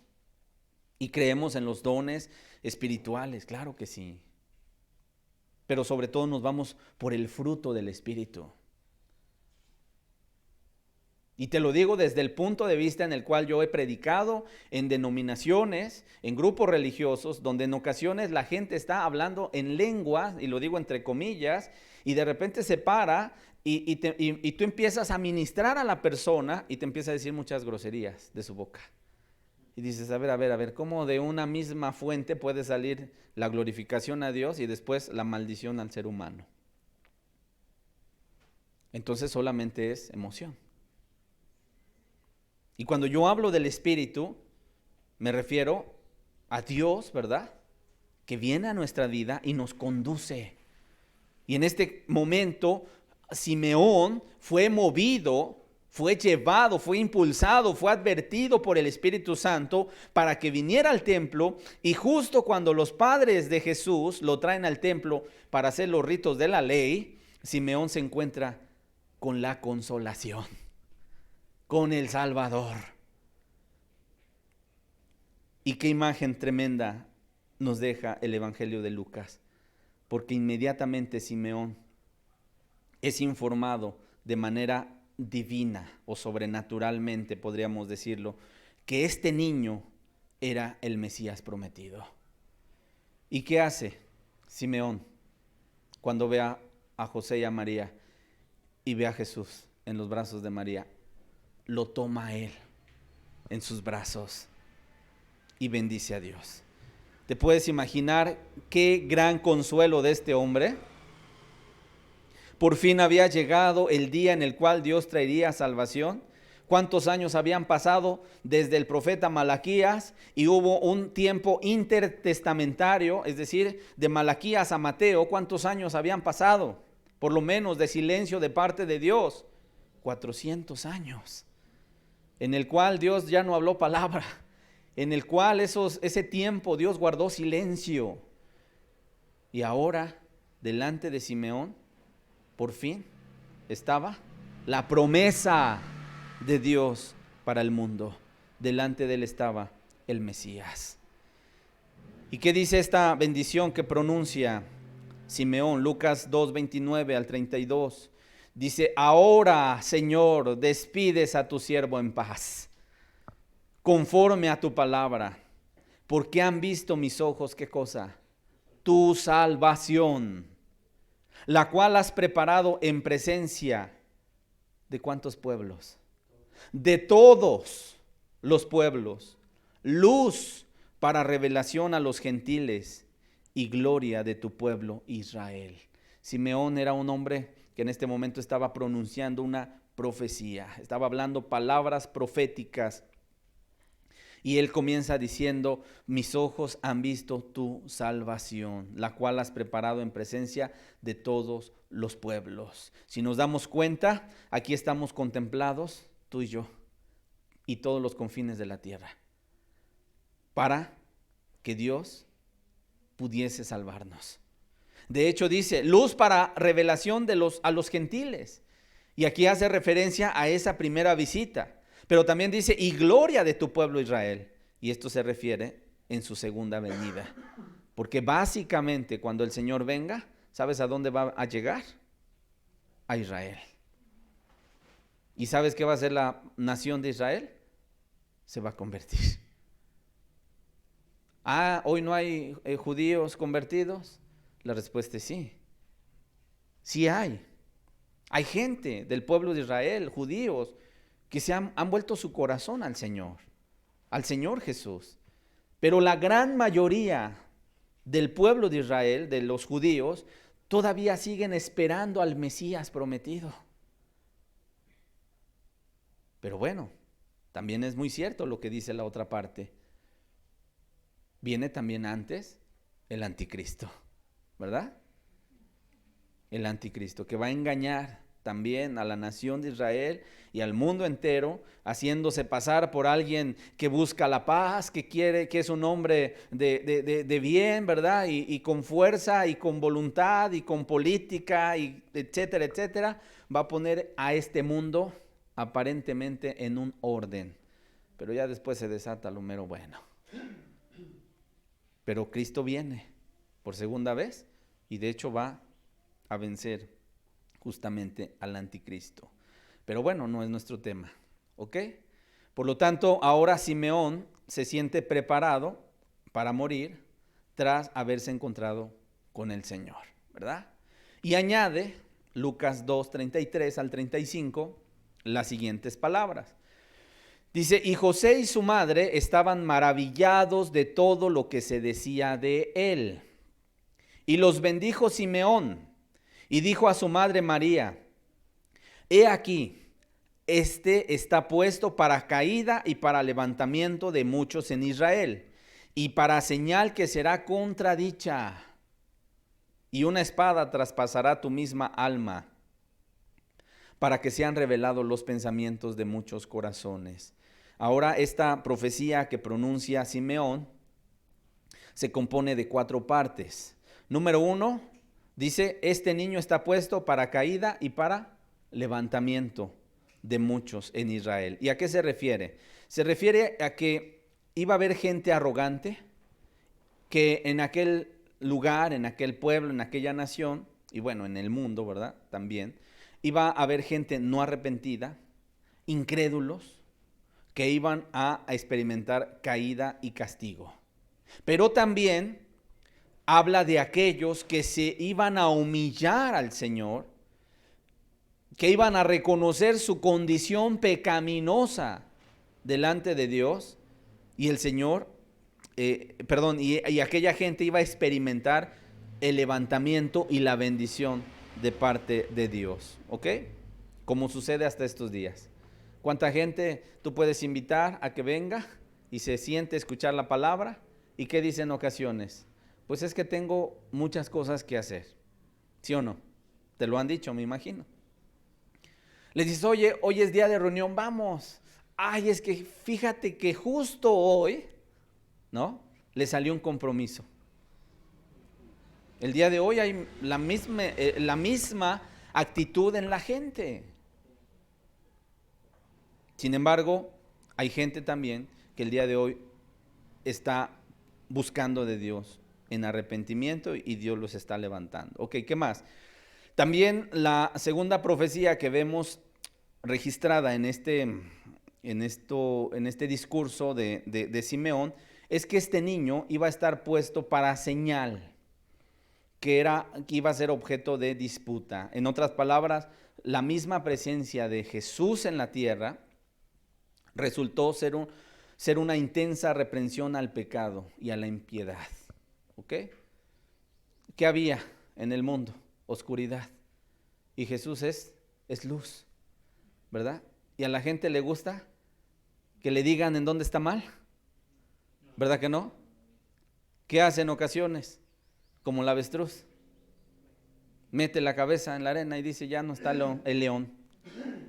Y creemos en los dones espirituales, claro que sí. Pero sobre todo nos vamos por el fruto del Espíritu. Y te lo digo desde el punto de vista en el cual yo he predicado en denominaciones, en grupos religiosos, donde en ocasiones la gente está hablando en lengua, y lo digo entre comillas, y de repente se para y tú empiezas a ministrar a la persona y te empieza a decir muchas groserías de su boca. Y dices, a ver, ¿cómo de una misma fuente puede salir la glorificación a Dios y después la maldición al ser humano? Entonces solamente es emoción. Y cuando yo hablo del Espíritu, me refiero a Dios, ¿verdad? Que viene a nuestra vida y nos conduce. Y en este momento, Simeón fue movido, fue llevado, fue impulsado, fue advertido por el Espíritu Santo para que viniera al templo. Y justo cuando los padres de Jesús lo traen al templo para hacer los ritos de la ley, Simeón se encuentra con la consolación, con el Salvador. Y qué imagen tremenda nos deja el Evangelio de Lucas, porque inmediatamente Simeón es informado de manera divina o sobrenaturalmente, podríamos decirlo, que este niño era el Mesías prometido. ¿Y qué hace Simeón cuando ve a José y a María y ve a Jesús en los brazos de María? Lo toma a él en sus brazos y bendice a Dios. ¿Te puedes imaginar qué gran consuelo de este hombre? Por fin había llegado el día en el cual Dios traería salvación. ¿Cuántos años habían pasado desde el profeta Malaquías? Y hubo un tiempo intertestamentario, es decir, de Malaquías a Mateo. ¿Cuántos años habían pasado? Por lo menos de silencio de parte de Dios. 400 años. En el cual Dios ya no habló palabra. En el cual ese tiempo Dios guardó silencio. Y ahora, delante de Simeón, por fin estaba la promesa de Dios para el mundo. Delante de él estaba el Mesías. ¿Y qué dice esta bendición que pronuncia Simeón? Lucas 2, 29 al 32. Dice, ahora, Señor, despides a tu siervo en paz, conforme a tu palabra, porque han visto mis ojos, ¿qué cosa? Tu salvación, la cual has preparado en presencia de ¿cuántos pueblos? De todos los pueblos, luz para revelación a los gentiles y gloria de tu pueblo Israel. Simeón era un hombre que en este momento estaba pronunciando una profecía, estaba hablando palabras proféticas. Y él comienza diciendo, mis ojos han visto tu salvación, la cual has preparado en presencia de todos los pueblos. Si nos damos cuenta, aquí estamos contemplados, tú y yo, y todos los confines de la tierra, para que Dios pudiese salvarnos. De hecho dice, luz para revelación a los gentiles. Y aquí hace referencia a esa primera visita. Pero también dice, y gloria de tu pueblo Israel. Y esto se refiere en su segunda venida. Porque básicamente cuando el Señor venga, ¿sabes a dónde va a llegar? A Israel. ¿Y sabes qué va a hacer la nación de Israel? Se va a convertir. Hoy no hay judíos convertidos. La respuesta es sí. Sí hay. Hay gente del pueblo de Israel, judíos, que han vuelto su corazón al Señor Jesús. Pero la gran mayoría del pueblo de Israel, de los judíos, todavía siguen esperando al Mesías prometido. Pero bueno, también es muy cierto lo que dice la otra parte. Viene también antes el anticristo, ¿verdad? El anticristo que va a engañar también a la nación de Israel y al mundo entero, haciéndose pasar por alguien que busca la paz, que es un hombre de bien, ¿verdad? Y con fuerza y con voluntad y con política, y etcétera, etcétera, va a poner a este mundo aparentemente en un orden, pero ya después se desata lo mero bueno. Pero Cristo viene por segunda vez y de hecho va a vencer justamente al anticristo. Pero bueno, no es nuestro tema, ¿ok? Por lo tanto, ahora Simeón se siente preparado para morir tras haberse encontrado con el Señor, ¿verdad? Y añade Lucas 2, 33 al 35 las siguientes palabras. Dice, y José y su madre estaban maravillados de todo lo que se decía de él. Y los bendijo Simeón y dijo a su madre María, he aquí, este está puesto para caída y para levantamiento de muchos en Israel, y para señal que será contradicha, y una espada traspasará tu misma alma, para que sean revelados los pensamientos de muchos corazones. Ahora esta profecía que pronuncia Simeón se compone de 4 partes. Número 1, dice, este niño está puesto para caída y para levantamiento de muchos en Israel. ¿Y a qué se refiere? Se refiere a que iba a haber gente arrogante, que en aquel lugar, en aquel pueblo, en aquella nación, y bueno, en el mundo, ¿verdad? También, iba a haber gente no arrepentida, incrédulos, que iban a experimentar caída y castigo. Pero también habla de aquellos que se iban a humillar al Señor, que iban a reconocer su condición pecaminosa delante de Dios, y el Señor, y aquella gente iba a experimentar el levantamiento y la bendición de parte de Dios, ¿ok? Como sucede hasta estos días. ¿Cuánta gente tú puedes invitar a que venga y se siente a escuchar la palabra? ¿Y qué dice en ocasiones? Pues es que tengo muchas cosas que hacer. ¿Sí o no? Te lo han dicho, me imagino. Les dices, oye, hoy es día de reunión, vamos. Ay, es que fíjate que justo hoy, ¿no? Le salió un compromiso. El día de hoy hay la misma actitud en la gente. Sin embargo, hay gente también que el día de hoy está buscando de Dios en arrepentimiento y Dios los está levantando. Ok, ¿qué más? También la segunda profecía que vemos registrada en este discurso de Simeón es que este niño iba a estar puesto para señal, que iba a ser objeto de disputa. En otras palabras, la misma presencia de Jesús en la tierra resultó ser una intensa reprensión al pecado y a la impiedad. ¿Ok? ¿Qué había en el mundo? Oscuridad. Y Jesús es luz, ¿verdad? ¿Y a la gente le gusta que le digan en dónde está mal? ¿Verdad que no? ¿Qué hace en ocasiones? Como el avestruz. Mete la cabeza en la arena y dice, ya no está el león.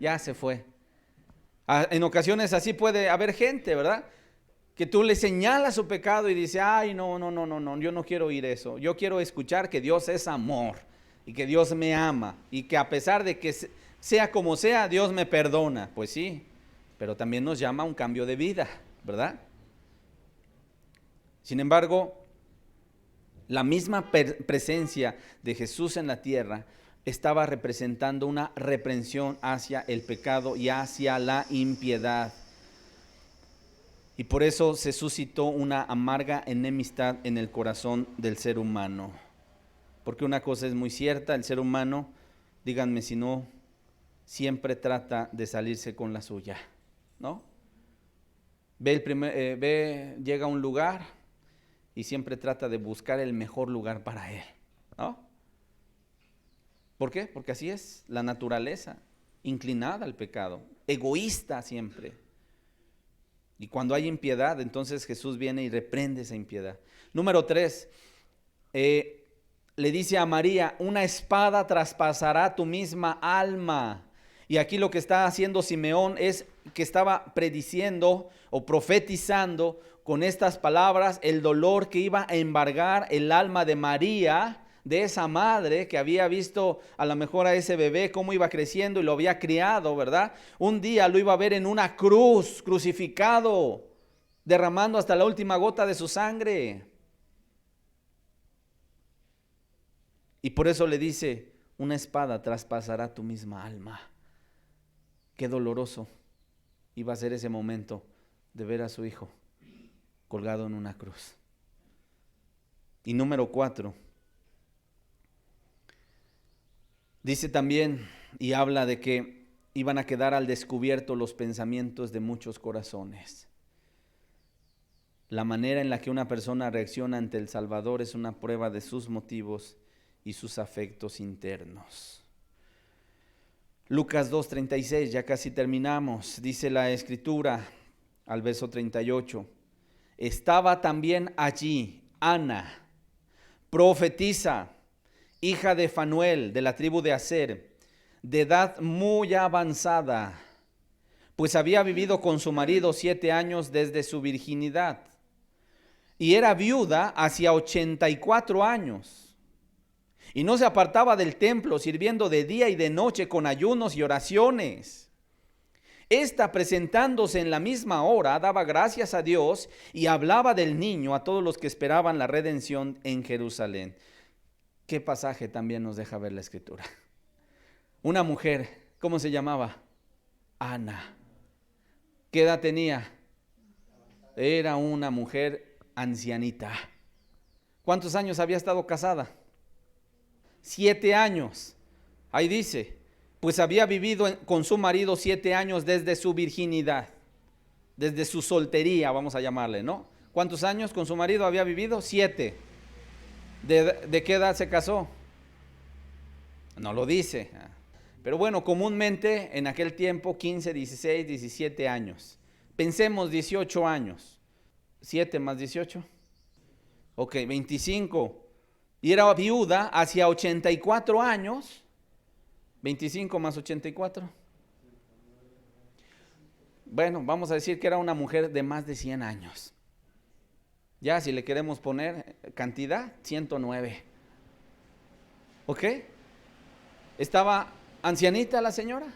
Ya se fue. En ocasiones así puede haber gente, ¿verdad? Que tú le señalas su pecado y dice, ay, no, yo no quiero oír eso. Yo quiero escuchar que Dios es amor y que Dios me ama y que a pesar de que sea como sea, Dios me perdona. Pues sí, pero también nos llama a un cambio de vida, ¿verdad? Sin embargo, la misma presencia de Jesús en la tierra estaba representando una reprensión hacia el pecado y hacia la impiedad. Y por eso se suscitó una amarga enemistad en el corazón del ser humano. Porque una cosa es muy cierta, el ser humano, díganme si no, siempre trata de salirse con la suya, ¿no? Llega a un lugar y siempre trata de buscar el mejor lugar para él, ¿no? ¿Por qué? Porque así es la naturaleza, inclinada al pecado, egoísta siempre. Y cuando hay impiedad, entonces Jesús viene y reprende esa impiedad. Número 3, le dice a María, una espada traspasará tu misma alma. Y aquí lo que está haciendo Simeón es que estaba prediciendo o profetizando con estas palabras el dolor que iba a embargar el alma de María, de esa madre que había visto a lo mejor a ese bebé cómo iba creciendo y lo había criado, ¿verdad? Un día lo iba a ver en una cruz, crucificado, derramando hasta la última gota de su sangre. Y por eso le dice, una espada traspasará tu misma alma. Qué doloroso iba a ser ese momento de ver a su hijo colgado en una cruz. Y número 4, dice también y habla de que iban a quedar al descubierto los pensamientos de muchos corazones. La manera en la que una persona reacciona ante el Salvador es una prueba de sus motivos y sus afectos internos. Lucas 2:36, ya casi terminamos, dice la Escritura al verso 38. Estaba también allí Ana, profetisa, hija de Fanuel, de la tribu de Aser, de edad muy avanzada, pues había vivido con su marido 7 años desde su virginidad, y era viuda hacia 84 años. Y no se apartaba del templo, sirviendo de día y de noche con ayunos y oraciones. Esta, presentándose en la misma hora, daba gracias a Dios y hablaba del niño a todos los que esperaban la redención en Jerusalén. ¿Qué pasaje también nos deja ver la Escritura? Una mujer, ¿cómo se llamaba? Ana. ¿Qué edad tenía? Era una mujer ancianita. ¿Cuántos años había estado casada? 7 años. Ahí dice, pues había vivido con su marido 7 años desde su virginidad, desde su soltería, vamos a llamarle, ¿no? ¿Cuántos años con su marido había vivido? 7. ¿De qué edad se casó? No lo dice. Pero bueno, comúnmente en aquel tiempo 15, 16, 17 años. Pensemos 18 años. 7 más 18. Ok, 25. Y era viuda hacia 84 años. 25 más 84. Bueno, vamos a decir que era una mujer de más de 100 años. Ya, si le queremos poner cantidad, 109. ¿Ok? Estaba ancianita la señora.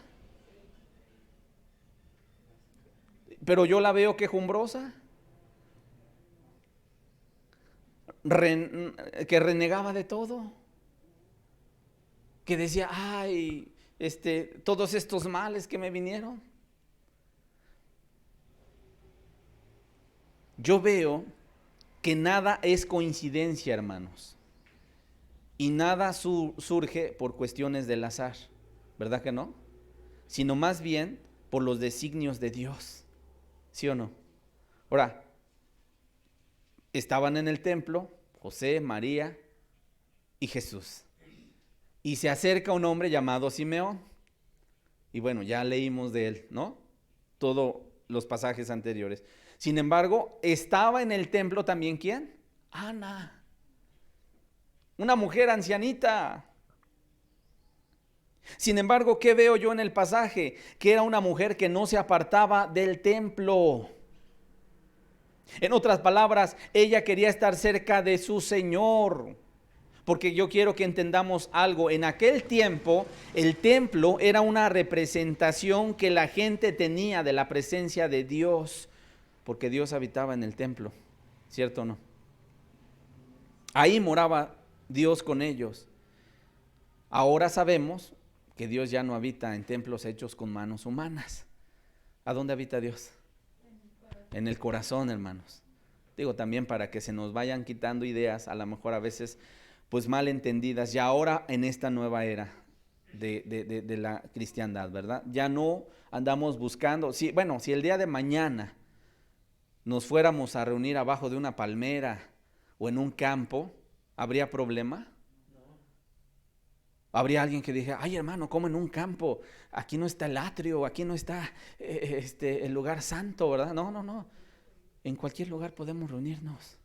Pero yo la veo quejumbrosa. Que renegaba de todo, que decía, ay, todos estos males que me vinieron. Yo veo que nada es coincidencia, hermanos, y nada surge por cuestiones del azar, ¿verdad que no? Sino más bien por los designios de Dios, ¿sí o no? Ahora, estaban en el templo José, María y Jesús. Y se acerca un hombre llamado Simeón. Y bueno, ya leímos de él, ¿no? Todos los pasajes anteriores. Sin embargo, estaba en el templo también, ¿quién? Ana. Una mujer ancianita. Sin embargo, ¿qué veo yo en el pasaje? Que era una mujer que no se apartaba del templo. En otras palabras, ella quería estar cerca de su Señor. Porque yo quiero que entendamos algo. En aquel tiempo, el templo era una representación que la gente tenía de la presencia de Dios. Porque Dios habitaba en el templo, ¿cierto o no? Ahí moraba Dios con ellos. Ahora sabemos que Dios ya no habita en templos hechos con manos humanas. ¿A dónde habita Dios? En el corazón, hermanos. Digo, también para que se nos vayan quitando ideas, a lo mejor a veces pues mal entendidas, ya ahora en esta nueva era de la cristiandad, ¿verdad? Ya no andamos buscando, si el día de mañana nos fuéramos a reunir abajo de una palmera o en un campo, ¿habría problema? Habría alguien que dijera, ay hermano, ¿cómo en un campo? Aquí no está el atrio, aquí no está el lugar santo, ¿verdad? No. En cualquier lugar podemos reunirnos,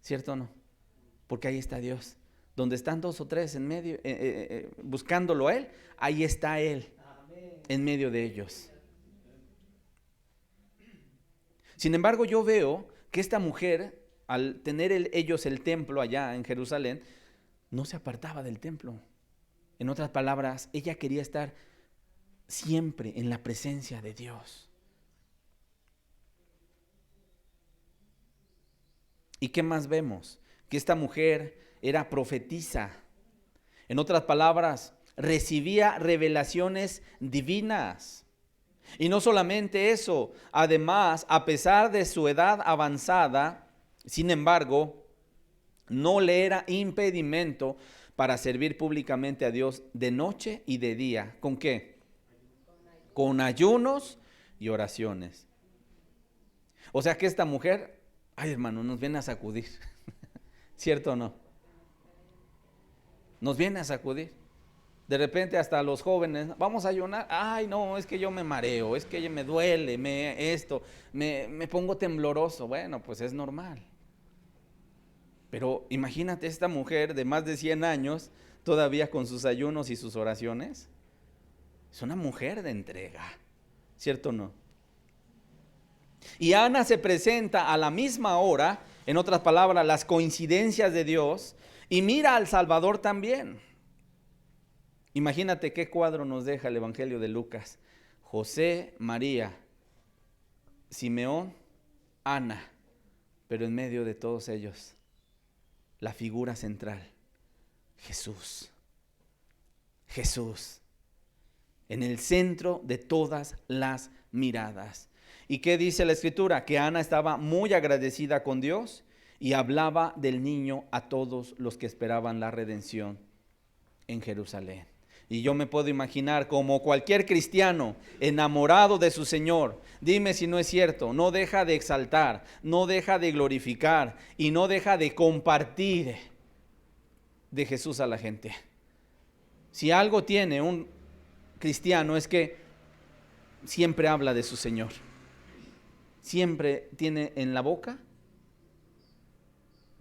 ¿cierto o no? Porque ahí está Dios. Donde están dos o tres en medio, buscándolo a Él, ahí está Él, en medio de ellos. Sin embargo, yo veo que esta mujer, al tener ellos el templo allá en Jerusalén, no se apartaba del templo. En otras palabras, ella quería estar siempre en la presencia de Dios. ¿Y qué más vemos? Que esta mujer era profetisa. En otras palabras, recibía revelaciones divinas. Y no solamente eso, además, a pesar de su edad avanzada, sin embargo, no le era impedimento para servir públicamente a Dios de noche y de día. ¿Con qué? Con ayunos y oraciones. O sea que esta mujer, ay hermano, nos viene a sacudir. ¿Cierto o no? Nos viene a sacudir. De repente hasta los jóvenes, vamos a ayunar. Ay no, es que yo me mareo, es que me duele, me pongo tembloroso. Bueno, pues es normal. Pero imagínate esta mujer de más de 100 años, todavía con sus ayunos y sus oraciones. Es una mujer de entrega, ¿cierto o no? Y Ana se presenta a la misma hora, en otras palabras, las coincidencias de Dios, y mira al Salvador también. Imagínate qué cuadro nos deja el Evangelio de Lucas. José, María, Simeón, Ana, pero en medio de todos ellos, la figura central, Jesús. Jesús, en el centro de todas las miradas. ¿Y qué dice la Escritura? Que Ana estaba muy agradecida con Dios y hablaba del niño a todos los que esperaban la redención en Jerusalén. Y yo me puedo imaginar como cualquier cristiano enamorado de su Señor, dime si no es cierto, no deja de exaltar, no deja de glorificar y no deja de compartir de Jesús a la gente. Si algo tiene un cristiano es que siempre habla de su Señor. Siempre tiene en la boca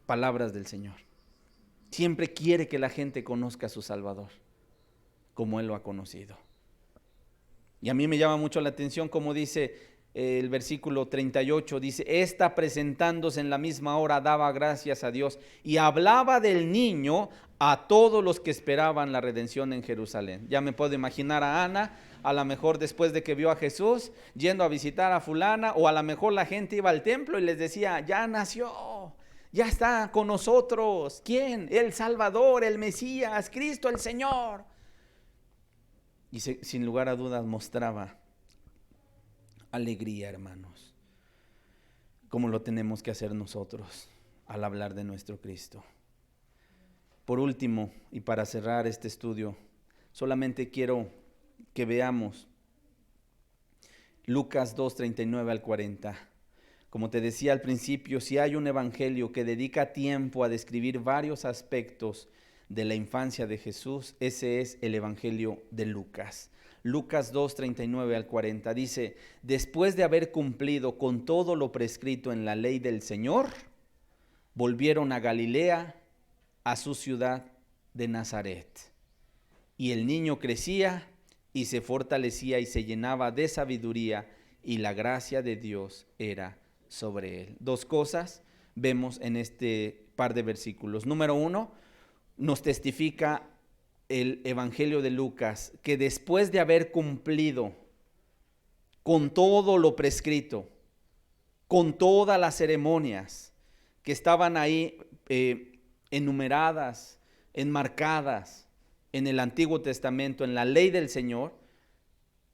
palabras del Señor. Siempre quiere que la gente conozca a su Salvador, como Él lo ha conocido. Y a mí me llama mucho la atención como dice el versículo 38, dice, esta presentándose en la misma hora daba gracias a Dios y hablaba del niño a todos los que esperaban la redención en Jerusalén. Ya me puedo imaginar a Ana, a lo mejor después de que vio a Jesús, yendo a visitar a fulana, o a lo mejor la gente iba al templo y les decía, ya nació, ya está con nosotros. ¿Quién? El Salvador, el Mesías, Cristo el Señor. Y sin lugar a dudas mostraba alegría, hermanos, como lo tenemos que hacer nosotros al hablar de nuestro Cristo. Por último, y para cerrar este estudio, solamente quiero que veamos Lucas 2, 39 al 40. Como te decía al principio, si hay un evangelio que dedica tiempo a describir varios aspectos de la infancia de Jesús, ese es el evangelio de Lucas. Lucas 2, 39 al 40 dice, después de haber cumplido con todo lo prescrito en la ley del Señor, volvieron a Galilea, a su ciudad de Nazaret. Y el niño crecía y se fortalecía y se llenaba de sabiduría, y la gracia de Dios era sobre él. Dos cosas vemos en este par de versículos. Número uno, nos testifica el Evangelio de Lucas que después de haber cumplido con todo lo prescrito, con todas las ceremonias que estaban ahí enumeradas, enmarcadas, en el Antiguo Testamento, en la ley del Señor,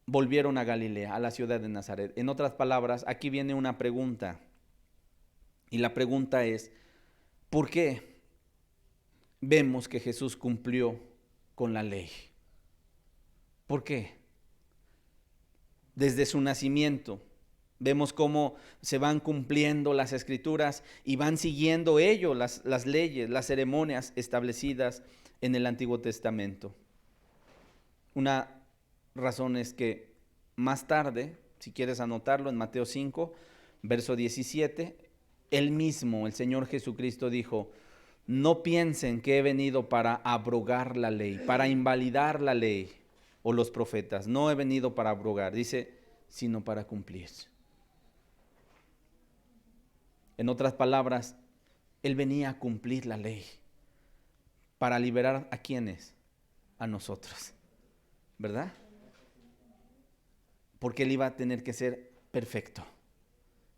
volvieron a Galilea, a la ciudad de Nazaret. En otras palabras, aquí viene una pregunta. Y la pregunta es, ¿por qué vemos que Jesús cumplió con la ley? ¿Por qué? Desde su nacimiento vemos cómo se van cumpliendo las escrituras y van siguiendo ellos las leyes, las ceremonias establecidas en el Antiguo Testamento. Una razón es que más tarde, si quieres anotarlo, en Mateo 5, verso 17, él mismo, el Señor Jesucristo dijo: no piensen que he venido para abrogar la ley, para invalidar la ley o los profetas. No he venido para abrogar, dice, sino para cumplir. En otras palabras, él venía a cumplir la ley. ¿Para liberar a quiénes? A nosotros, ¿verdad? Porque él iba a tener que ser perfecto.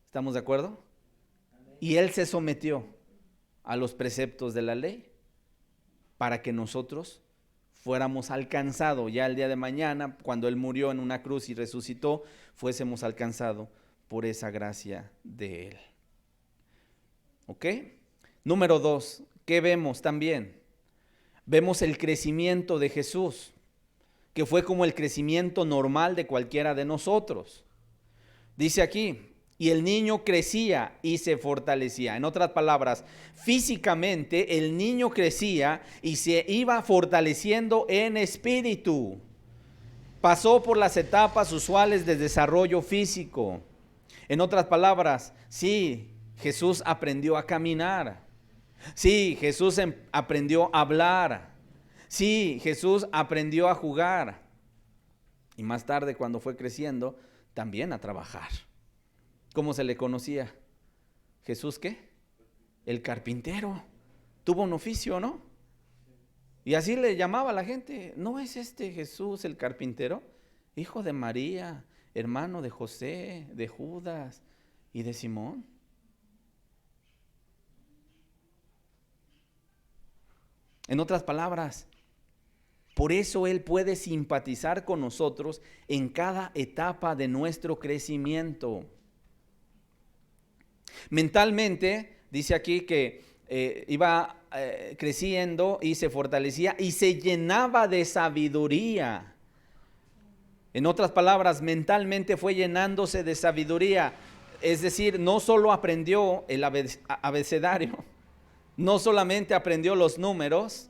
¿Estamos de acuerdo? Y él se sometió a los preceptos de la ley para que nosotros fuéramos alcanzados ya el día de mañana, cuando él murió en una cruz y resucitó, fuésemos alcanzados por esa gracia de él. ¿Ok? Número 2, ¿qué vemos también? Vemos el crecimiento de Jesús, que fue como el crecimiento normal de cualquiera de nosotros. Dice aquí, y el niño crecía y se fortalecía. En otras palabras, físicamente el niño crecía y se iba fortaleciendo en espíritu. Pasó por las etapas usuales de desarrollo físico. En otras palabras, sí, Jesús aprendió a caminar. Sí, Jesús aprendió a hablar. Sí, Jesús aprendió a jugar. Y más tarde, cuando fue creciendo, también a trabajar. ¿Cómo se le conocía? ¿Jesús qué? El carpintero. Tuvo un oficio, ¿no? Y así le llamaba a la gente. ¿No es este Jesús el carpintero? Hijo de María, hermano de José, de Judas y de Simón. En otras palabras, por eso Él puede simpatizar con nosotros en cada etapa de nuestro crecimiento. Mentalmente, dice aquí que iba creciendo y se fortalecía y se llenaba de sabiduría. En otras palabras, mentalmente fue llenándose de sabiduría. Es decir, no solo aprendió el abecedario, no solamente aprendió los números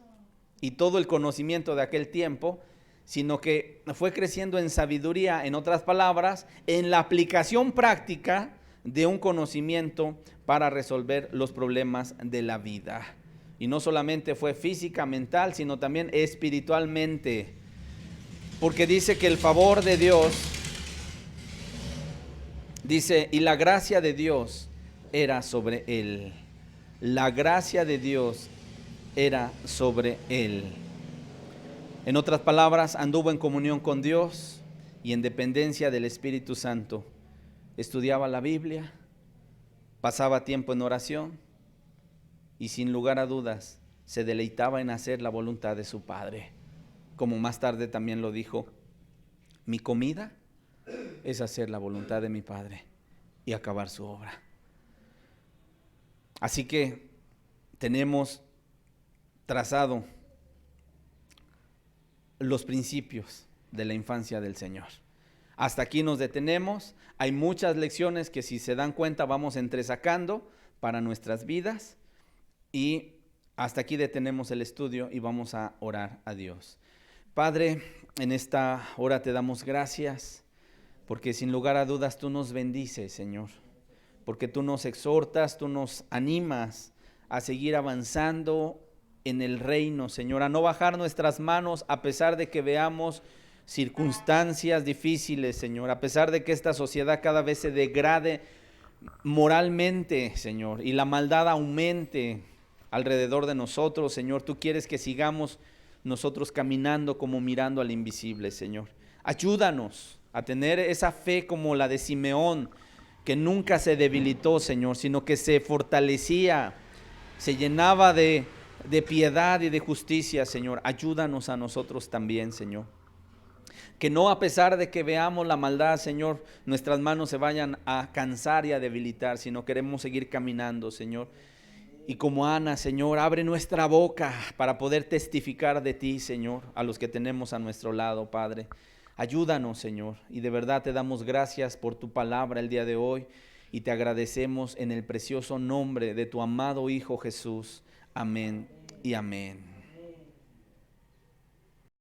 y todo el conocimiento de aquel tiempo, sino que fue creciendo en sabiduría, en otras palabras, en la aplicación práctica de un conocimiento para resolver los problemas de la vida. Y no solamente fue física, mental, sino también espiritualmente. Porque dice que el favor de Dios, dice, y la gracia de Dios era sobre él. La gracia de Dios era sobre él. En otras palabras, anduvo en comunión con Dios y en dependencia del Espíritu Santo. Estudiaba la Biblia, pasaba tiempo en oración y sin lugar a dudas se deleitaba en hacer la voluntad de su Padre. Como más tarde también lo dijo, mi comida es hacer la voluntad de mi Padre y acabar su obra. Así que tenemos trazado los principios de la infancia del Señor. Hasta aquí nos detenemos. Hay muchas lecciones que, si se dan cuenta, vamos entresacando para nuestras vidas. Y hasta aquí detenemos el estudio y vamos a orar a Dios. Padre, en esta hora te damos gracias, porque sin lugar a dudas tú nos bendices, Señor. Porque tú nos exhortas, tú nos animas a seguir avanzando en el reino, Señor, a no bajar nuestras manos a pesar de que veamos circunstancias difíciles, Señor, a pesar de que esta sociedad cada vez se degrade moralmente, Señor, y la maldad aumente alrededor de nosotros, Señor. Tú quieres que sigamos nosotros caminando como mirando al invisible, Señor. Ayúdanos a tener esa fe como la de Simeón, que nunca se debilitó, Señor, sino que se fortalecía, se llenaba de de piedad y de justicia, Señor. Ayúdanos a nosotros también, Señor. Que no, a pesar de que veamos la maldad, Señor, nuestras manos se vayan a cansar y a debilitar, sino queremos seguir caminando, Señor. Y como Ana, Señor, abre nuestra boca para poder testificar de ti, Señor, a los que tenemos a nuestro lado, Padre. Ayúdanos, Señor, y de verdad te damos gracias por tu palabra el día de hoy y te agradecemos en el precioso nombre de tu amado Hijo Jesús. Amén y amén.